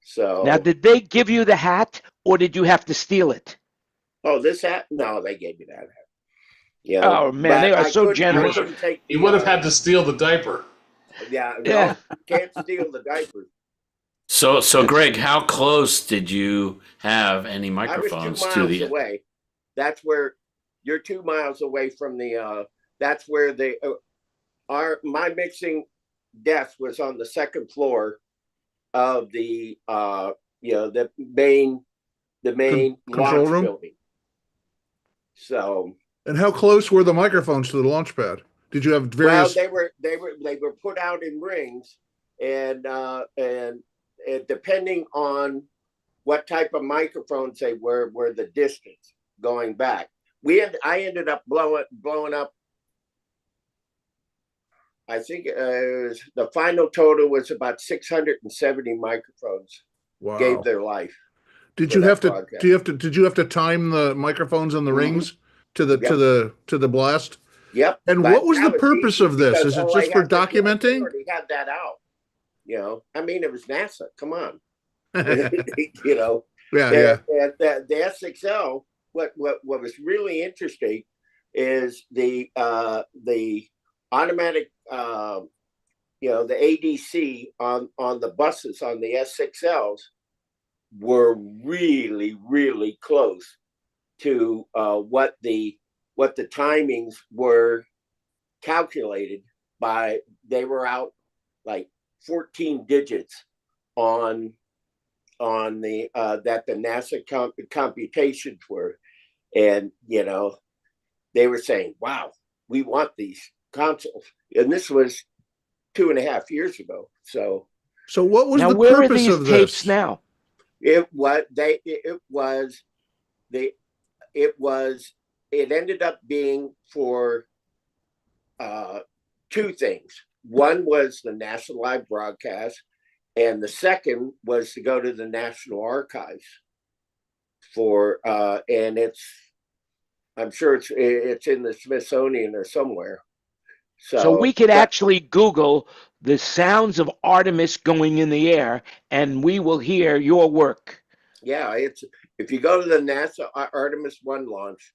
So now, did they give you the hat, or did you have to steal it? oh, this hat? No, they gave me that hat. Yeah. Oh man, they are so generous. He would have had to steal the diaper. Yeah. Yeah. No, can't steal the diapers. So Greg, how close did you have any I was 2 microphones miles to the? away. That's where you're 2 miles away from the. That's where my mixing desk was on the second floor of the the main control launch room building. So. And how close were the microphones to the launch pad? Did you have various? Well, they were put out in rings, and depending on what type of microphones they were the distance going back. I ended up blowing up. I think the final total was about 670 microphones. Wow. Gave their life. Did you have to? Did you have to time the microphones on the rings to the blast? Yep. And what was the purpose of this? Is it just for documenting? I already had that out. I mean, it was NASA. Come on. Yeah. And the SXL. What was really interesting is the automatic, the ADC on the buses on the S6Ls were really, really close to what the timings were calculated by. They were out like 14 digits on the that the NASA computations were, and they were saying, "Wow, we want these consoles," and this was 2.5 years ago. So what was now, the where are purpose these of tapes this? now? It ended up being for two things. One was the NASA live broadcast, and the second was to go to the National Archives for and I'm sure it's in the Smithsonian or somewhere. So we could actually Google the sounds of Artemis going in the air, and we will hear your work. Yeah, if you go to the NASA Artemis 1 launch,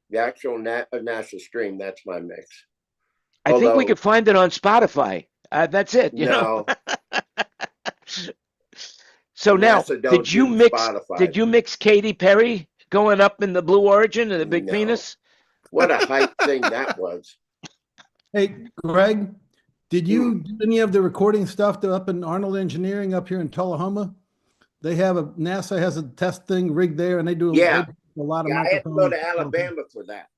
the actual NASA stream, that's my mix. I think we could find it on Spotify. That's it. You know. So now, did you mix Katy Perry going up in the Blue Origin and the Big Venus? What a hype thing that was. Hey, Greg, did you do any of the recording stuff up in Arnold Engineering up here in Tullahoma? NASA has a test thing rigged there, and they do a lot of microphones. I had to go to Alabama for that.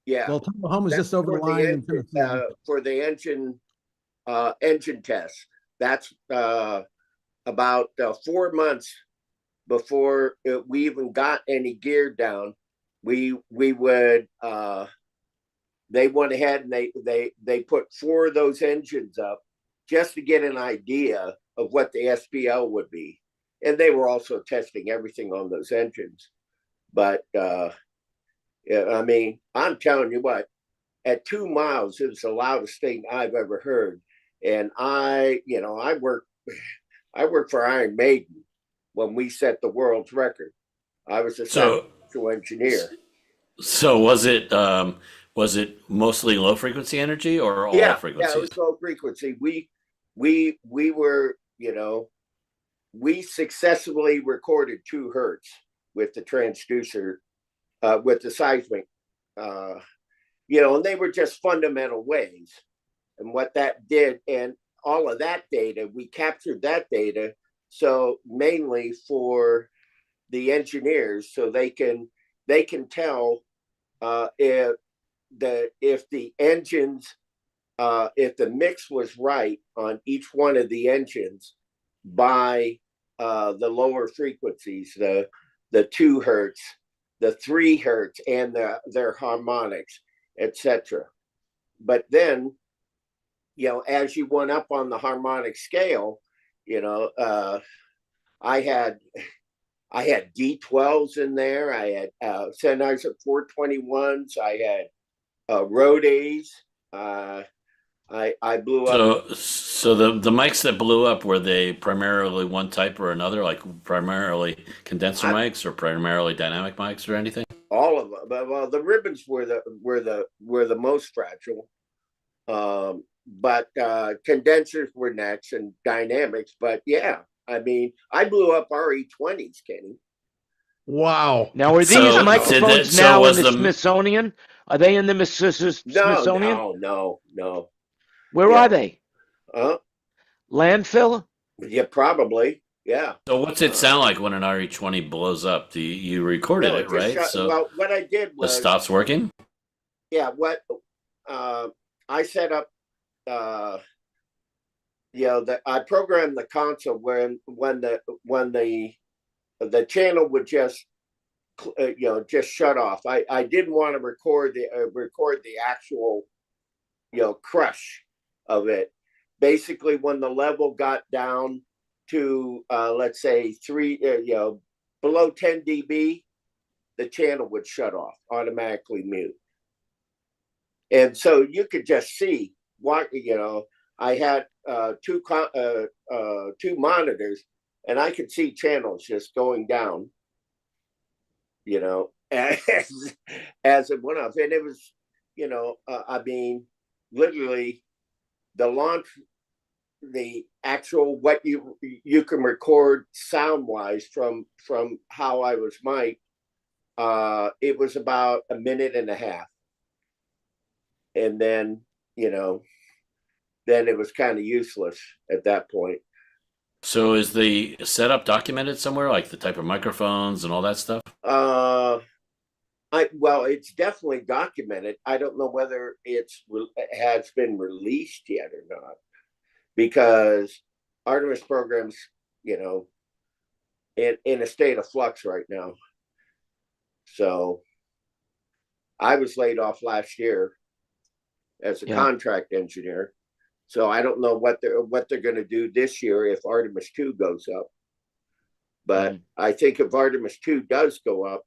Yeah. Well, Tullahoma's just over the line for the engine test. That's about 4 months before we even got any gear down. We would they went ahead and they put 4 of those engines up just to get an idea of what the SPL would be, and they were also testing everything on those engines. But I mean, I'm telling you what, at 2 miles, it was the loudest thing I've ever heard. And I worked for Iron Maiden when we set the world's record. I was a sound engineer. So was it mostly low frequency energy or all frequencies? Yeah, it was low frequency. We were, we successfully recorded 2 hertz with the transducer, with the seismic, and they were just fundamental waves. And what that did, and all of that data, we captured that data. So mainly for the engineers, so they can tell if the engines, if the mix was right on each one of the engines by the lower frequencies, the 2 hertz, the 3 hertz, and their harmonics, etc. But then, as you went up on the harmonic scale, I had D12s in there. I had Sennheiser 421s. I had Rode's. I blew up. So the mics that blew up, were they primarily one type or another, like primarily condenser mics or primarily dynamic mics or anything? All of them. Well, the ribbons were the most fragile. But condensers were next and dynamics. But yeah, I mean, I blew up RE20s, Kenny. Wow. Now, are these So microphones so now in was the the- Smithsonian? Are they in the Smithsonian? No. Where Yeah. are they? Landfill? Yeah, probably. Yeah. So what's it sound like when an RE20 blows up? You recorded No, it, right? well, what I did it was stops working? Yeah, what I set up, I programmed the console when the channel would just just shut off. I didn't want to record the actual crush of it. Basically, when the level got down to let's say 3 below 10 dB, the channel would shut off, automatically mute. And so you could just see what I had 2 monitors, and I could see channels just going down, as it went off. And it was, I mean, literally the actual what you can record sound wise from how I was mic'd, it was about a minute and a half. And then, then it was kind of useless at that point. So is the setup documented somewhere, like the type of microphones and all that stuff? Well, it's definitely documented. I don't know whether it has been released yet or not, because Artemis program's, in a state of flux right now. So I was laid off last year as a contract engineer. So I don't know what they're going to do this year if Artemis 2 goes up. But I think if Artemis 2 does go up,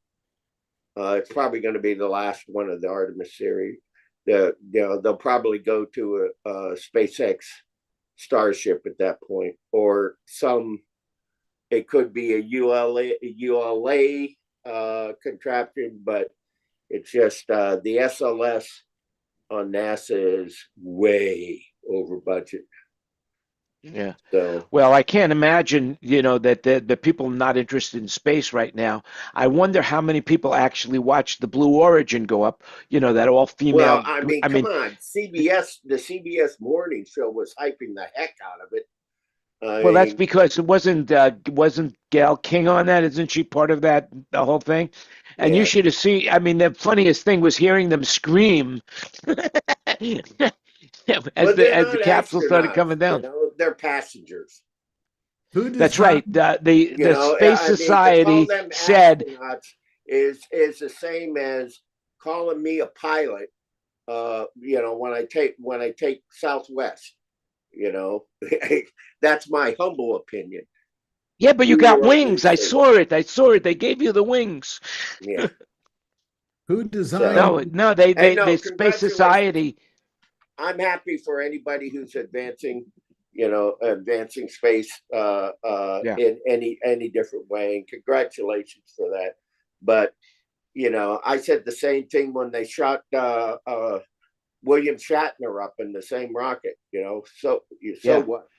it's probably going to be the last one of the Artemis series. They'll probably go to a SpaceX Starship at that point, or it could be a ULA contraption, but it's just the SLS on NASA is way over budget. Yeah. So, well, I can't imagine, that the people not interested in space right now. I wonder how many people actually watch the Blue Origin go up, that all female. Well, I mean, come on. The CBS morning show was hyping the heck out of it. That's because it wasn't Gail King on that? Isn't she part of the whole thing? And you should have seen, I mean, the funniest thing was hearing them scream as the capsule started coming down. They're passengers. That's right. The Space Society said is the same as calling me a pilot. When I take Southwest, that's my humble opinion. Yeah, but you got wings. I saw it. They gave you the wings. Yeah. Who designed? No. The Space Society. I'm happy for anybody who's advancing space in any different way, and congratulations for that. But I said the same thing when they shot William Shatner up in the same rocket. So what?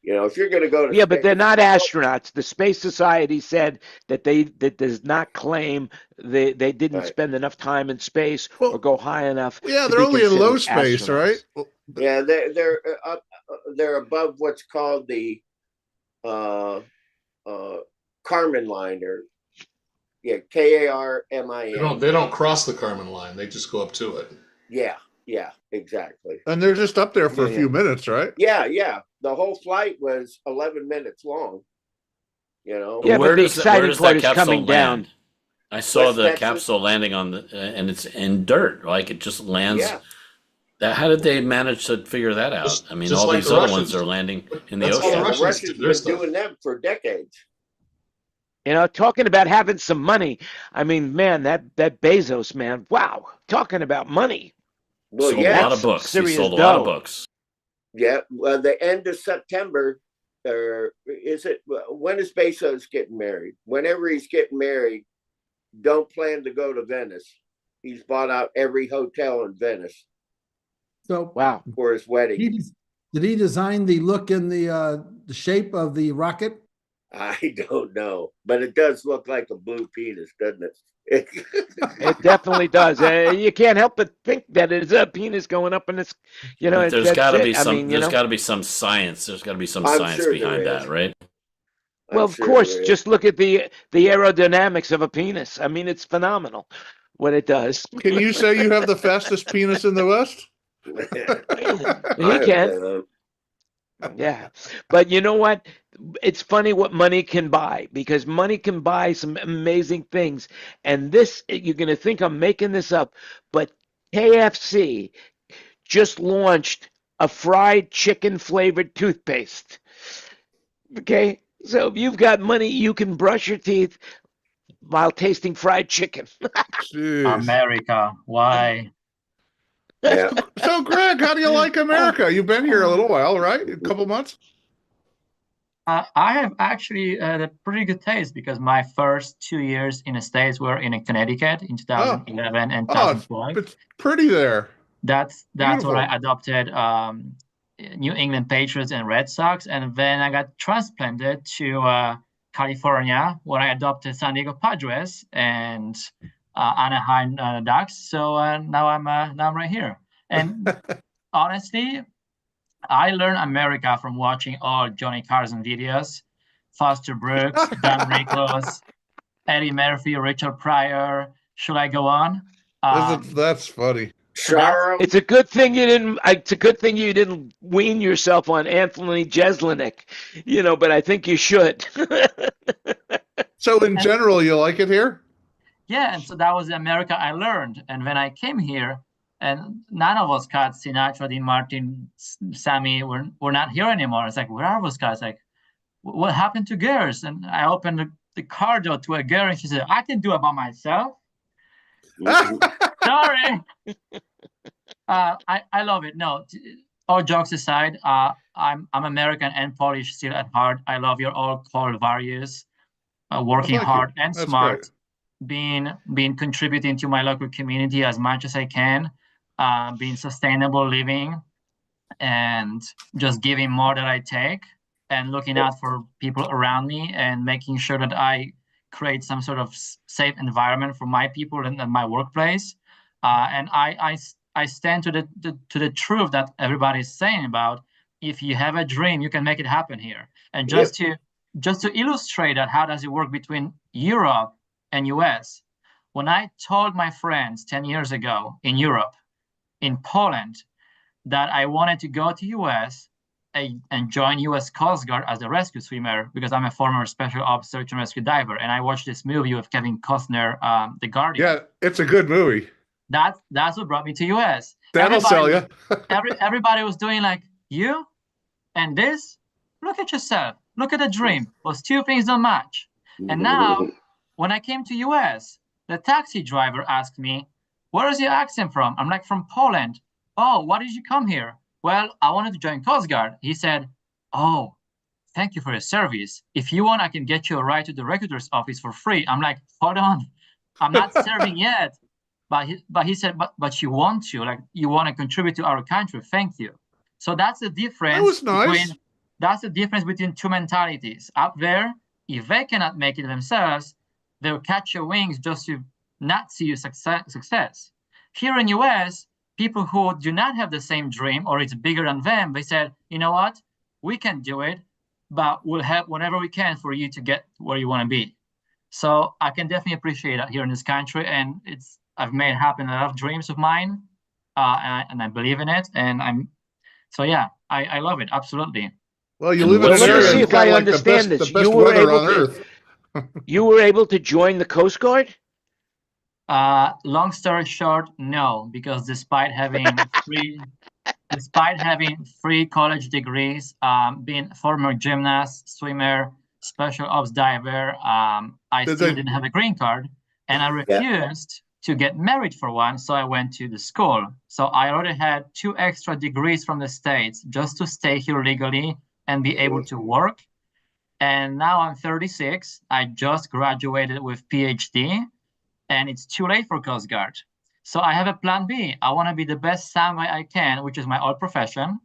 If you're going to go to space, but they're not astronauts. The Space Society said that that does not claim they didn't spend enough time in space or go high enough. Yeah, they're only in low space, right? Yeah, they're above what's called the Kármán line, or Yeah, Karmin. They don't cross the Karmin line. They just go up to it. Yeah, exactly. And they're just up there for Yeah, a few minutes, right? Yeah. The whole flight was 11 minutes long. You know. Yeah, where but the does exciting that part is capsule coming down. land? I saw West the Texas. capsule landing on the, and it's in dirt. Like it just lands. Yeah. How did they manage to figure that out? I mean, just all like these the other Russians. ones are landing in the That's all ocean. the The Russians Russians do their been stuff. doing them for decades. You know, talking about having some money. I mean, man, that Bezos, man, wow, talking about money. Well, Sold a yeah. lot of books. He Serious sold a lot of dough. books. Yeah. Well, the end of September, or is it? When is Bezos getting married? Whenever he's getting married, don't plan to go to Venice. He's bought out every hotel in Venice So Wow. for his wedding. did he design the look and the shape of the rocket? I don't know, but it does look like a blue penis, doesn't it? It definitely does. You can't help but think that it's a penis going up in this, you know, But there's that's got to it. be I some. mean, you There's know. got to be some science. There's got to be some I'm science sure behind there is. that, right? Well, I'm of sure course, there is. just look at the aerodynamics of a penis. I mean, it's phenomenal what it does. Can you say you have the fastest penis in the West? He can. Yeah. But you know what? It's funny what money can buy, because money can buy some amazing things. And this, you're going to think I'm making this up, but KFC just launched a fried chicken flavored toothpaste. Okay? So if you've got money, you can brush your teeth while tasting fried chicken. Jeez. America, why? Yeah. So, Greg, how do you like America? You've been here a little while, right? A couple months? I have actually a pretty good taste, because my first 2 years in the States were in Connecticut in 2011 and Oh, 2012. it's pretty there. That's Beautiful. when I adopted New England Patriots and Red Sox, and then I got transplanted to California, where I adopted San Diego Padres and Anaheim Ducks. So now I'm right here. And honestly, I learned America from watching all Johnny Carson videos, Foster Brooks, Dan Ricos, Eddie Murphy, Richard Pryor. Should I go on? That's funny. Charles. It's a good thing you didn't. It's a good thing you didn't wean yourself on Anthony Jeselnik, you know. But I think you should. So, in general, you like it here? Yeah, and so that was the America I learned. And when I came here, and none of us cats, Sinatra, Dean Martin, Sammy, were not here anymore. It's like, where are those guys? Like, what happened to girls? And I opened the car door to a girl, and she said, I can do it by myself. Sorry. I love it. No, all jokes aside, I'm American and Polish still at heart. I love your all core values, working Thank you. hard and That's smart, great. being contributing to my local community as much as I can, being sustainable living, and just giving more than I take, and looking out for people around me, and making sure that I create some sort of safe environment for my people and my workplace. And I stand to the truth that everybody's saying about, if you have a dream, you can make it happen here. And just to illustrate that, how does it work between Europe and US? When I told my friends 10 years ago in Europe, in Poland, that I wanted to go to US and join US Coast Guard as a rescue swimmer, because I'm a former special ops search and rescue diver, and I watched this movie with Kevin Costner, The Guardian. Yeah, it's a good movie. That's what brought me to US. That'll sell you. Everybody was doing like, you and this? Look at yourself. Look at the dream. Those two things don't match. And now, when I came to US, the taxi driver asked me, where is your accent from? I'm like, from Poland. Oh, why did you come here? Well, I wanted to join Coast Guard. He said, oh, thank you for your service. If you want, I can get you a ride to the recruiter's office for free. I'm like, hold on. I'm not serving yet. But he said, but you want to, like, you want to contribute to our country. Thank you. So that's the difference. That was nice. That's the difference between two mentalities. Up there, if they cannot make it themselves, they'll catch your wings just to not see your success. Here in US, people who do not have the same dream, or it's bigger than them, they said, you know what, we can do it, but we'll help whenever we can for you to get where you want to be. So I can definitely appreciate it here in this country, and I've made happen a lot of dreams of mine, and I believe in it, and I love it absolutely. Well, you And live in what's an your- area Let me see that's if I got like understand the this. best You were weather able on to- Earth. You were able to join the Coast Guard? Long story short, no, because despite having free college degrees, being former gymnast, swimmer, special ops diver, I Did still they- didn't have a green card, and I Yeah. refused to get married for one. So I went to the school. So I already had 2 extra degrees from the States just to stay here legally and be able to work. And now I'm 36. I just graduated with PhD, and it's too late for Coast Guard. So I have a plan B. I want to be the best sound guy I can, which is my old profession,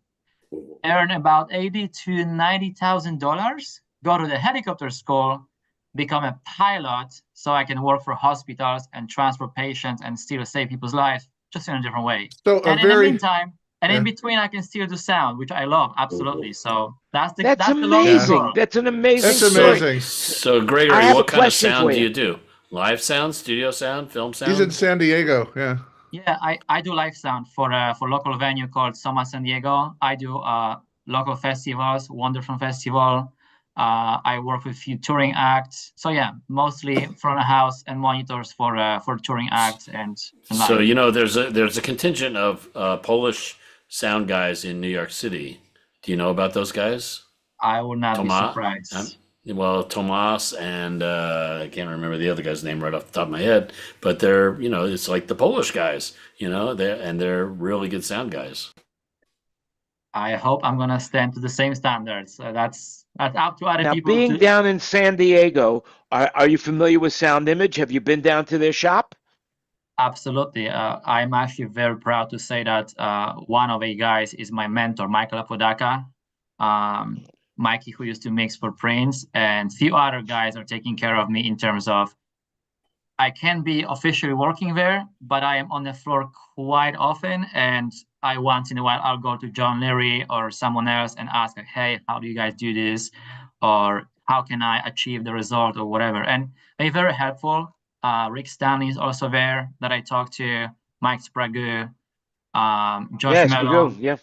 earn about $80,000 to $90,000, go to the helicopter school, become a pilot, so I can work for hospitals and transport patients and still save people's lives, just in a different way. So And in the meantime, in between, I can still do sound, which I love absolutely. So that's the amazing. long That's an amazing That's story. amazing. So I Gregory, have a what kind of question sound for do you. you do? Live sound, studio sound, film sound? He's in San Diego. Yeah. Yeah, I do live sound for local venue called Soma San Diego. I do local festivals, Wonderful Festival. I work with a few touring acts. So yeah, mostly front of house and monitors for touring acts and So live. there's a contingent of Polish sound guys in New York City. Do you know about those guys? I would not be surprised. Well, Tomas and I can't remember the other guy's name right off the top of my head, but they're it's like the Polish guys, they're really good sound guys. I hope I'm gonna stand to the same standards. That's up to other Now, people. being down in San Diego, are you familiar with Sound Image? Have you been down to their shop? Absolutely. I'm actually very proud to say that one of the guys is my mentor, Michael Apodaca. Mikey, who used to mix for Prince, and few other guys are taking care of me in terms of I can be officially working there, but I am on the floor quite often, and I once in a while I'll go to John Leary or someone else and ask, hey, how do you guys do this? Or how can I achieve the result or whatever? And they're very helpful. Rick Stanley is also there that I talked to, Mike Sprague, Josh Mello. Yeah.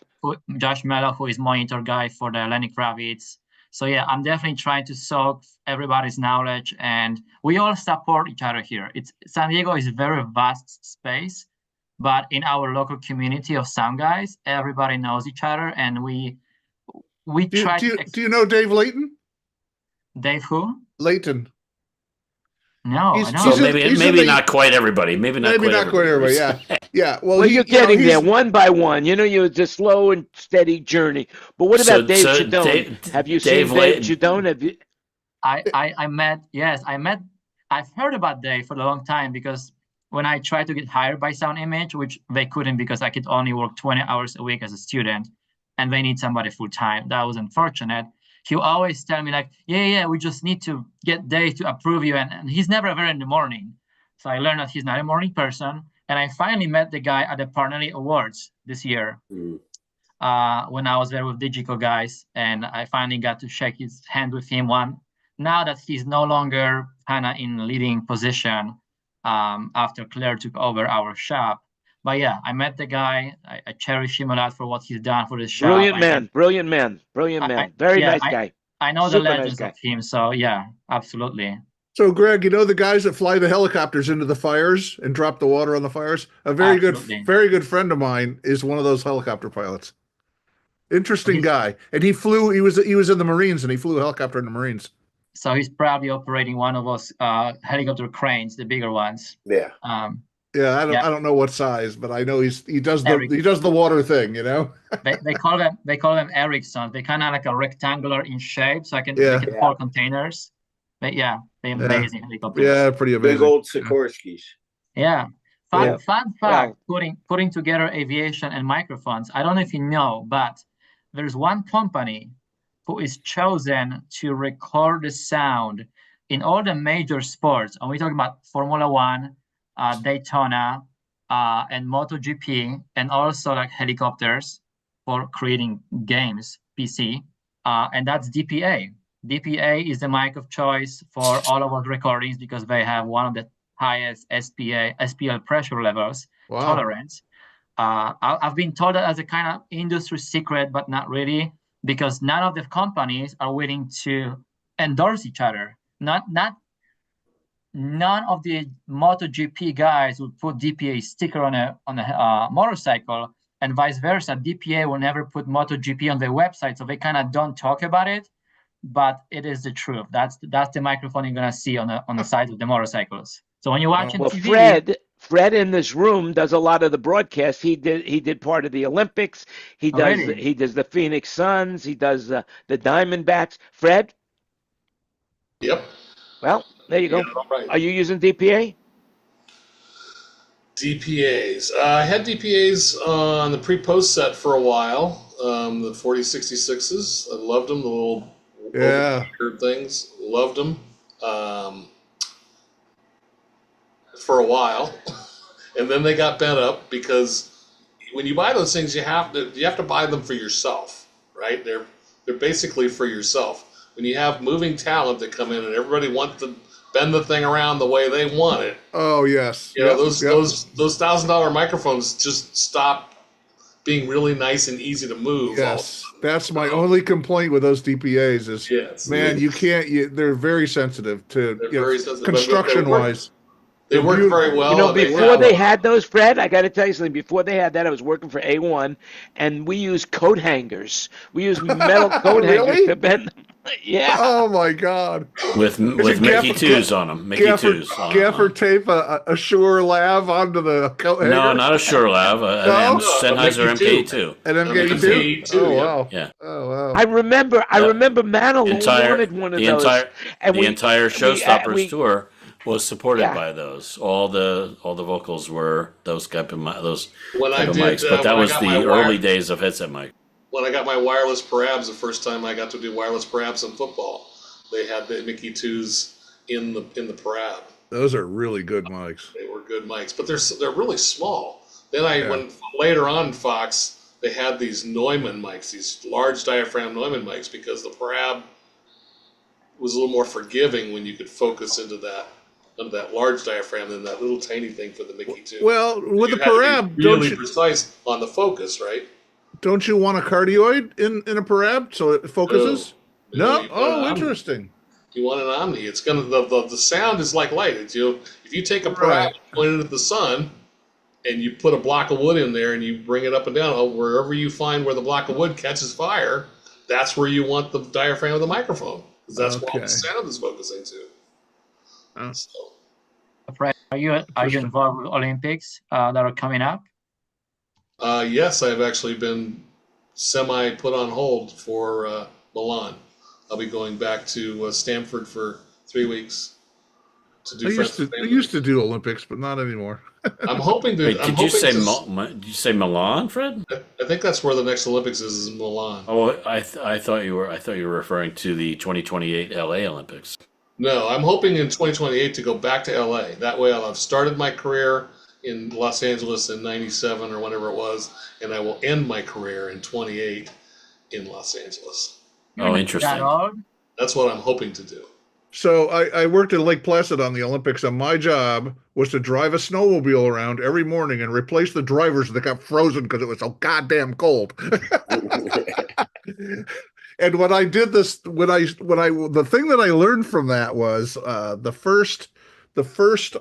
Josh Mello, who is monitor guy for the Lenny Kravitz. So yeah, I'm definitely trying to soak everybody's knowledge, and we all support each other here. San Diego is a very vast space, but in our local community of sound guys, everybody knows each other, and we try. Do you know Dave Layton? Dave who? Layton. No, He's- I So don't. maybe not quite everybody. Maybe not quite everybody. Yeah, yeah. Well, Well, you're getting there one by one. It's a slow and steady journey. But what about Dave Chidone? Have you seen Dave Chidone? Have you? I met. I've heard about Dave for a long time because when I tried to get hired by Sound Image, which they couldn't because I could only work 20 hours a week as a student, and they need somebody full time. That was unfortunate. He always tell me like, yeah, we just need to get Dave to approve you. And he's never there in the morning. So I learned that he's not a morning person. And I finally met the guy at the Parnelli Awards this year when I was there with Digico guys. And I finally got to shake his hand with him now that he's no longer kind of in leading position after Claire took over our shop. But yeah, I met the guy. I cherish him a lot for what he's done for this shop. Brilliant man. Very nice guy. I know the Super legends nice of him, so yeah, absolutely. So, Greg, the guys that fly the helicopters into the fires and drop the water on the fires? A very good friend of mine is one of those helicopter pilots. Interesting guy. And he was in the Marines, and he flew a helicopter in the Marines. So he's probably operating one of those helicopter cranes, the bigger ones. Yeah. I don't know what size, but I know he does the water thing, they call them Ericsson. They're kind of like a rectangular in shape, so they can hold containers. But yeah, they're amazing helicopters. Yeah, pretty amazing. Big old Sikorskis. Yeah. Fun fact, putting together aviation and microphones. I don't know if you know, but there's one company who is chosen to record the sound in all the major sports. And we're talking about Formula One, Daytona, and MotoGP, and also like helicopters for creating games, PC, and that's DPA. DPA is the mic of choice for all of our recordings because they have one of the highest SPL pressure levels, tolerance. I've been told that as a kind of industry secret, but not really, because none of the companies are willing to endorse each other. None of the MotoGP guys would put DPA sticker on a motorcycle, and vice versa. DPA will never put MotoGP on their website, so they kind of don't talk about it. But it is the truth. That's the microphone you're gonna see on the side of the motorcycles. So when you're watching TV, Fred in this room does a lot of the broadcasts. He did part of the Olympics. He does the Phoenix Suns. He does the Diamondbacks. Fred? Yep. Well, there you go. Right. Are you using DPA? DPAs. I had DPAs on the pre-post set for a while. The 4066s. I loved them. The little things. Loved them. For a while, and then they got bent up because when you buy those things, you have to buy them for yourself, right? They're basically for yourself. When you have moving talent that come in and everybody wants to bend the thing around the way they want it. Oh yes, you know, those $1,000 microphones just stop being really nice and easy to move. Yes, that's my only complaint with those DPAs is, man, you can't. They're very sensitive to construction wise. They work very well. You know, before they had those, Fred, I got to tell you something. Before they had that, I was working for A1, and we used coat hangers. We used metal coat hangers to bend them. Yeah. Oh my God. With Mickey twos on them. Gaffer tape a Shure Lav onto the coat hanger. No, not a Shure Lav. An Sennheiser MK2. An MK2. Oh wow. Yeah. Oh wow. I remember Manilow wanted one of those. The entire Showstoppers tour was supported by those. All the vocals were those type of mics, but that was the early days of headset mic. When I got my wireless parabs, the first time I got to do wireless parabs in football, they had the Mickey 2s in the parab. Those are really good mics. They were good mics, but they're really small. Then when later on Fox, they had these Neumann mics, these large diaphragm Neumann mics, because the parab was a little more forgiving when you could focus into that large diaphragm than that little tiny thing for the Mickey 2. Well, with the parab, really precise on the focus, right? Don't you want a cardioid in a parab so it focuses? No. Oh, interesting. You want an Omni? It's gonna the sound is like light. It's, if you take a parab, point it at the sun, and you put a block of wood in there and you bring it up and down, wherever you find where the block of wood catches fire, that's where you want the diaphragm of the microphone, because that's what the sound is focusing to. Fred, are you involved with Olympics that are coming up? Yes, I've actually been semi put on hold for Milan. I'll be going back to Stanford for 3 weeks to do. I used to do Olympics, but not anymore. I'm hoping to. Wait, did you say Milan, Fred? I think that's where the next Olympics is Milan. Oh, I thought you were referring to the 2028 LA Olympics. No, I'm hoping in 2028 to go back to LA. That way I'll have started my career in Los Angeles in 97 or whenever it was, and I will end my career in 28 in Los Angeles. Oh, interesting. That's what I'm hoping to do. So I worked at Lake Placid on the Olympics, and my job was to drive a snowmobile around every morning and replace the drivers that got frozen because it was so goddamn cold. And when I did this, the thing that I learned from that was the first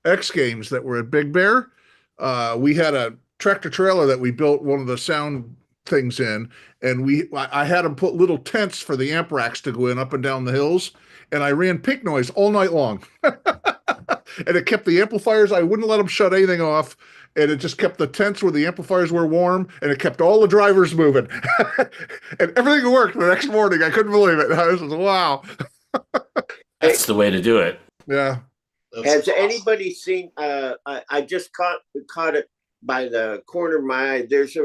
X Games that were at Big Bear. We had a tractor trailer that we built one of the sound things in, and I had them put little tents for the amp racks to go in up and down the hills, and I ran pink noise all night long. And it kept the amplifiers. I wouldn't let them shut anything off. And it just kept the tents where the amplifiers were warm, and it kept all the drivers moving. And everything worked the next morning. I couldn't believe it. I was like, wow. That's the way to do it. Yeah. Has anybody seen, I just caught it by the corner of my eye. There's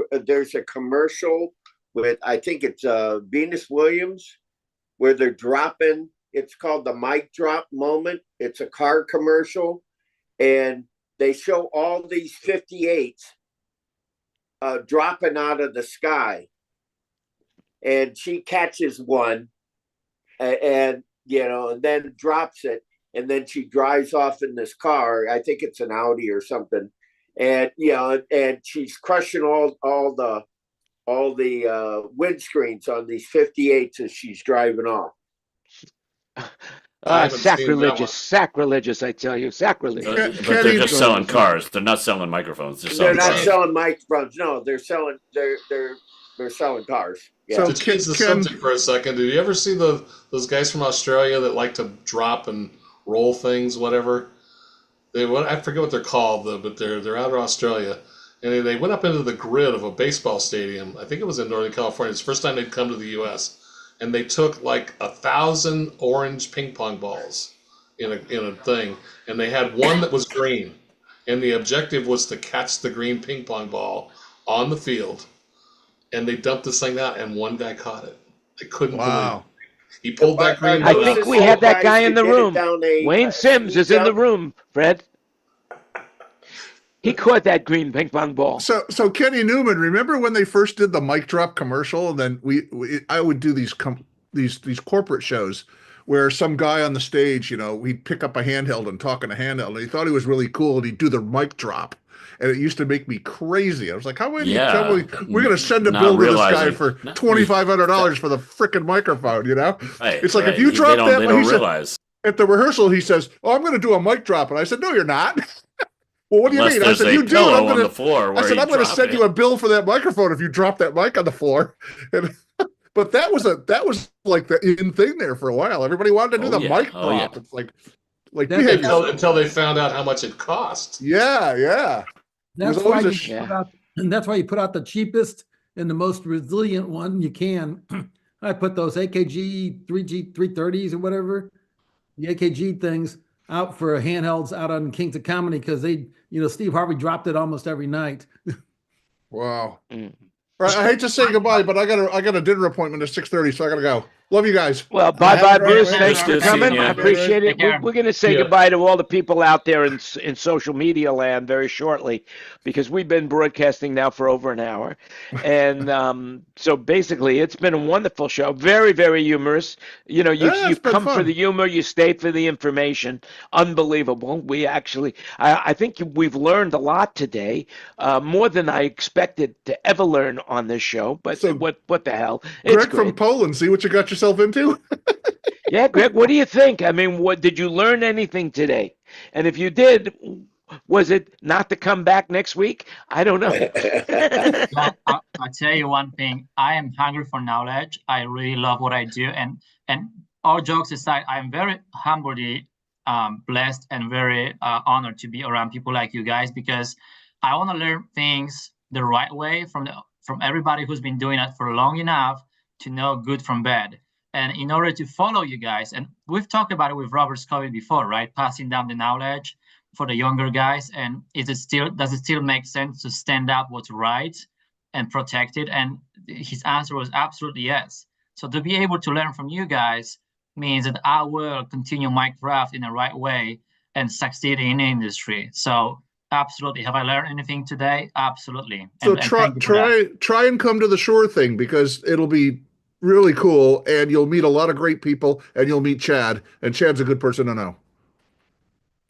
a commercial with, I think it's Venus Williams, where they're dropping, it's called the mic drop moment. It's a car commercial, and they show all these 58s dropping out of the sky, and she catches one, and and then drops it, and then she drives off in this car. I think it's an Audi or something, and and she's crushing all the windscreens on these 58s as she's driving off. Sacrilegious, I tell you, sacrilegious. But they're just selling cars. They're not selling microphones. They're not selling microphones. No, they're selling cars. Yeah. So to change the subject for a second, did you ever see those guys from Australia that like to drop and roll things, whatever? I forget what they're called, but they're out of Australia, and they went up into the grid of a baseball stadium. I think it was in Northern California. It's the first time they'd come to the U.S. And they took like 1,000 orange ping pong balls in a thing, and they had one that was green, and the objective was to catch the green ping pong ball on the field, and they dumped this thing out, and one guy caught it. I couldn't believe it. He pulled that green. I think we had that guy in the room. Wayne Sims is in the room, Fred. He caught that green ping pong ball. So Kenny Newman, remember when they first did the mic drop commercial? And then I would do these corporate shows where some guy on the stage, he'd pick up a handheld and talk in a handheld, and he thought he was really cool, and he'd do the mic drop. And it used to make me crazy. I was like, how would you tell me we're going to send a bill to this guy for $2,500 for the frickin' microphone, Right, it's like, right. if you drop that, they don't realize. At the rehearsal, he says, oh, I'm going to do a mic drop. And I said, no, you're not. Well, what do you Unless mean? I said, you do. I'm on the floor. I said, I'm going to send you a bill for that microphone if you drop that mic on the floor. But that was like the in thing there for a while. Everybody wanted to do the mic drop. It's like until they found out how much it cost. Yeah. That's why you put out the cheapest and the most resilient one you can. I put those AKG 330s or whatever, the AKG things out for handhelds out on Kings of Comedy because Steve Harvey dropped it almost every night. Wow. Right, I hate to say goodbye, but I got a dinner appointment at 6:30, so I gotta go. Love you guys. Well, bye, Bruce. Thanks for coming. I appreciate it. We're going to say goodbye to all the people out there in social media land very shortly, because we've been broadcasting now for over an hour. And so basically, it's been a wonderful show. Very, very humorous. You come for the humor, you stay for the information. Unbelievable. We actually, I think we've learned a lot today, more than I expected to ever learn on this show. But so, what the hell? Greg from Poland, see what you got yourself into? Yeah, Greg, what do you think? I mean, did you learn anything today? And if you did, was it not to come back next week? I don't know. Well, I'll tell you one thing. I am hungry for knowledge. I really love what I do. And all jokes aside, I'm very humbly blessed and very honored to be around people like you guys, because I want to learn things the right way from everybody who's been doing it for long enough to know good from bad. And in order to follow you guys, and we've talked about it with Robert Scoville before, right? Passing down the knowledge for the younger guys. And does it still make sense to stand up what's right and protect it? And his answer was absolutely yes. So to be able to learn from you guys means that I will continue my craft in the right way and succeed in the industry. So absolutely. Have I learned anything today? Absolutely. So try and come to the Shore thing, because it'll be really cool, and you'll meet a lot of great people, and you'll meet Chad, and Chad's a good person to know.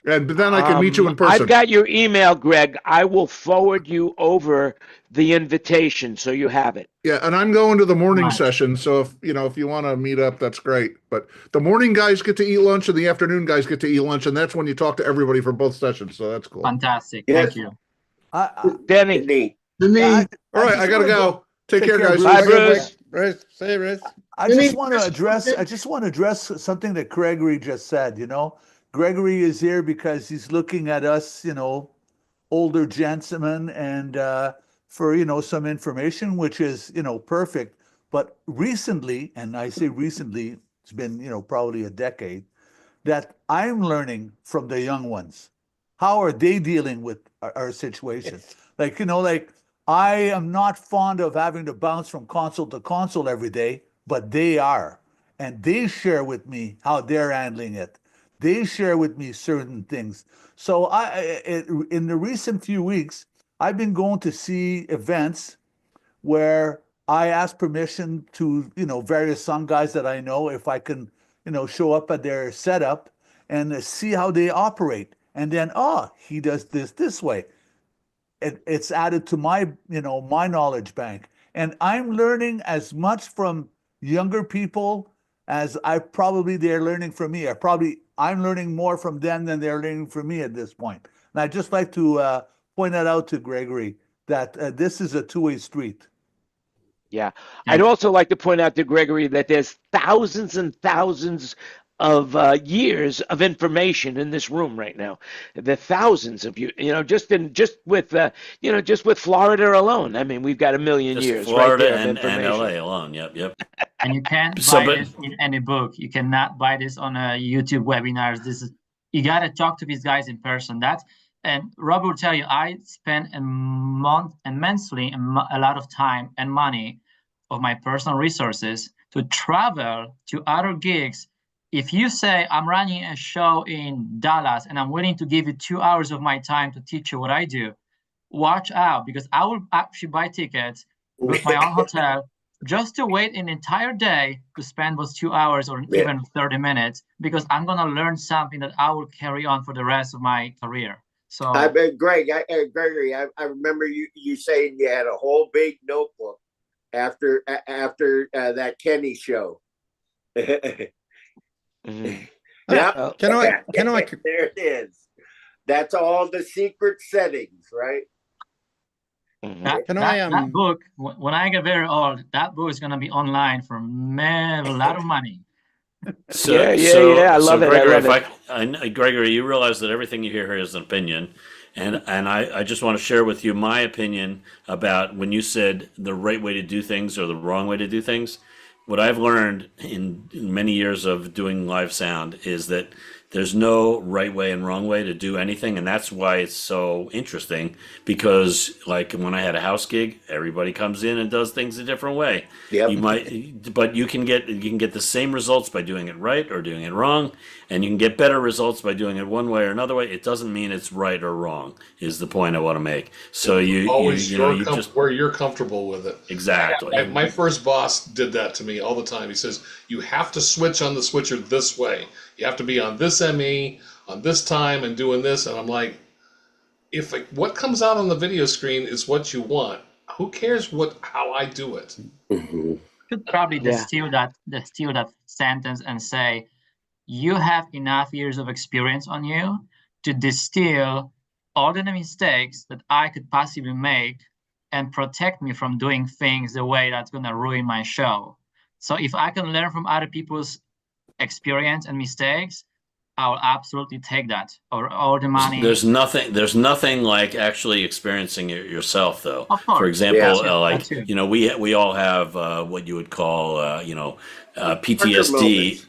And then I can meet you in person. I've got your email, Greg. I will forward you over the invitation so you have it. Yeah, and I'm going to the morning session, so if you want to meet up, that's great. But the morning guys get to eat lunch, and the afternoon guys get to eat lunch, and that's when you talk to everybody for both sessions. So that's cool. Fantastic. Thank you. Denny. All right, I gotta go. Take care, guys. Bye, Bruce. Bruce, say Bruce. I just want to address something that Gregory just said. Gregory is here because he's looking at us, older gentlemen, and for some information, which is perfect. But recently, and I say recently, it's been probably a decade, that I'm learning from the young ones. How are they dealing with our situation? Like I am not fond of having to bounce from console to console every day, but they are. And they share with me how they're handling it. They share with me certain things. So in the recent few weeks, I've been going to see events where I ask permission to, various sound guys that I know if I can show up at their setup and see how they operate. And then, he does this way. It's added to my, my knowledge bank. And I'm learning as much from younger people as they're learning from me. I'm learning more from them than they're learning from me at this point. And I'd just like to point that out to Gregory, that this is a two-way street. Yeah. I'd also like to point out to Gregory that there's thousands and thousands of years of information in this room right now. The thousands of you, just with Florida alone. I mean, we've got a million Just years Florida right there and of information. LA alone. Yep. And you can't buy this in any book. You cannot buy this on a YouTube webinars. You gotta talk to these guys in person. And Rob will tell you, I spent a lot of time and money of my personal resources to travel to other gigs. If you say, I'm running a show in Dallas and I'm willing to give you 2 hours of my time to teach you what I do, watch out, because I will actually buy tickets, book my own hotel, just to wait an entire day to spend those 2 hours or even 30 minutes, because I'm going to learn something that I will carry on for the rest of my career. So I bet Gregory, I remember you saying you had a whole big notebook after that Kenny show. Mm-hmm. Yeah. Can I? There it is. That's all the secret settings, right? That book, when I get very old, that book is going to be online for a lot of money. I love it. Gregory, Gregory, you realize that everything you hear here is an opinion. And I just want to share with you my opinion about when you said the right way to do things or the wrong way to do things. What I've learned in many years of doing live sound is that there's no right way and wrong way to do anything, and that's why it's so interesting. Because, like when I had a house gig, everybody comes in and does things a different way. Yep. But you can get the same results by doing it right or doing it wrong, and you can get better results by doing it one way or another way. It doesn't mean it's right or wrong. Is the point I want to make. So where you're comfortable with it. Exactly. My first boss did that to me all the time. He says, you have to switch on the switcher this way. You have to be on this ME, on this time, and doing this. And I'm like, what comes out on the video screen is what you want, who cares how I do it? You could probably distill that sentence and say, you have enough years of experience on you to distill all the mistakes that I could possibly make and protect me from doing things the way that's going to ruin my show. So if I can learn from other people's experience and mistakes, I'll absolutely take that, or all the money. There's nothing like actually experiencing it yourself, though. Of course. For example, we all have what you would call PTSD,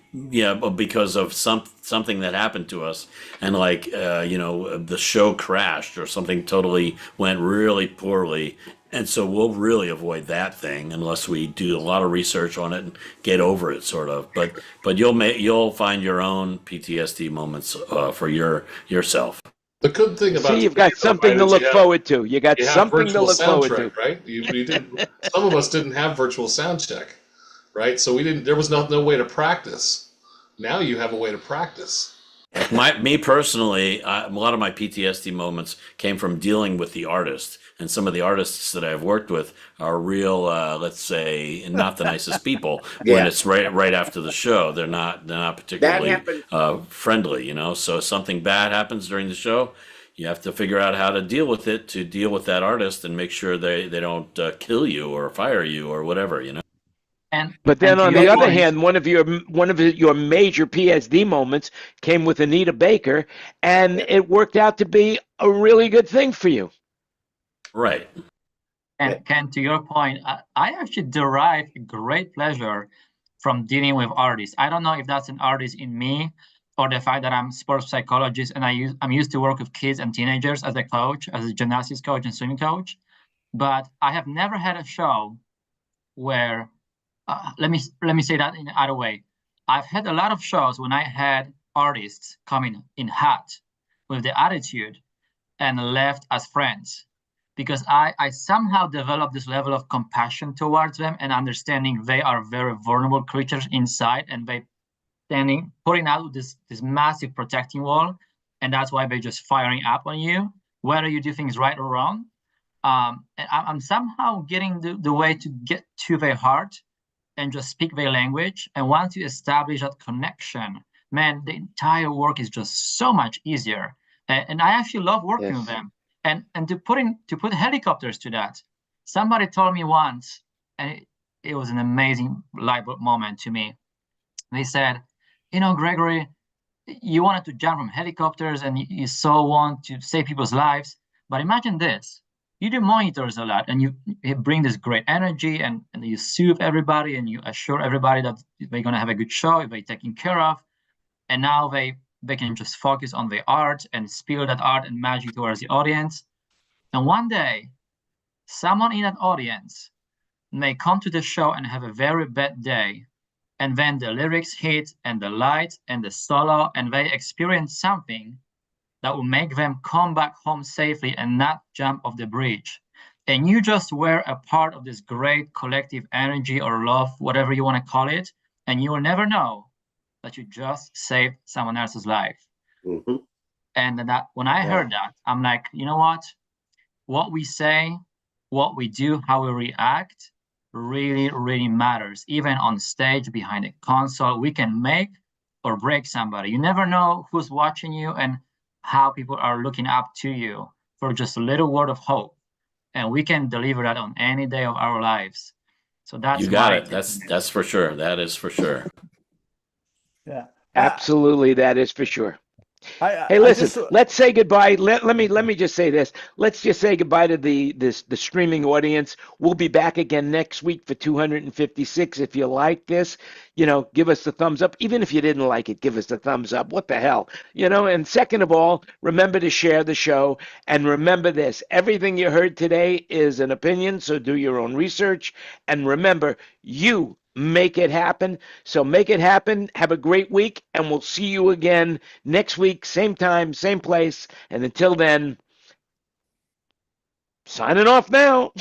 because of something that happened to us, and the show crashed or something totally went really poorly. And so we'll really avoid that thing unless we do a lot of research on it and get over it, sort of. But you'll find your own PTSD moments for yourself. The good thing about you've got something to look forward to. You got something to look forward to, right? You didn't. Some of us didn't have virtual sound check, right? So we didn't. There was no way to practice. Now you have a way to practice. Me personally, a lot of my PTSD moments came from dealing with the artist, and some of the artists that I've worked with are real, let's say, not the nicest people. When it's right after the show, they're not particularly friendly, So if something bad happens during the show, you have to figure out how to deal with it, to deal with that artist and make sure they don't kill you or fire you or whatever, But then on the other hand, one of your major PSD moments came with Anita Baker, and it worked out to be a really good thing for you. Right. And Ken, to your point, I actually derive great pleasure from dealing with artists. I don't know if that's an artist in me or the fact that I'm a sports psychologist and I'm used to work with kids and teenagers as a coach, as a gymnastics coach and swimming coach. But I have never had a show where let me say that in another way. I've had a lot of shows when I had artists coming in hot with the attitude and left as friends, because I somehow developed this level of compassion towards them and understanding they are very vulnerable creatures inside, and putting out this massive protecting wall, and that's why they're just firing up on you, whether you do things right or wrong. And I'm somehow getting the way to get to their heart and just speak their language. And once you establish that connection, man, the entire work is just so much easier. And I actually love working with them. And to put helicopters to that, somebody told me once, and it was an amazing light bulb moment to me. They said, Gregory, you wanted to jump from helicopters and you so want to save people's lives. But imagine this. You do monitors a lot and you bring this great energy and you soothe everybody and you assure everybody that they're going to have a good show, they're taken care of. And now they can just focus on the art and spill that art and magic towards the audience. And one day, someone in that audience may come to the show and have a very bad day. And then the lyrics hit and the lights and the solo, and they experience something that will make them come back home safely and not jump off the bridge. And you just were a part of this great collective energy or love, whatever you want to call it, and you will never know that you just saved someone else's life. Mm-hmm. And that when I heard that, I'm like, you know what we say, what we do, how we react really, really matters. Even on stage, behind a console, we can make or break somebody. You never know who's watching you and how people are looking up to you for just a little word of hope. And we can deliver that on any day of our lives. So that's you got it. That's for sure. That is for sure. Yeah. Absolutely, that is for sure. Hey, listen, let's say goodbye. Let me just say this. Let's just say goodbye to the streaming audience. We'll be back again next week for 256. If you like this, give us the thumbs up. Even if you didn't like it, give us the thumbs up. What the hell? And second of all, remember to share the show. And remember this, everything you heard today is an opinion, so do your own research. And remember, you make it happen. So make it happen. Have a great week, and we'll see you again next week, same time, same place. And until then, signing off now.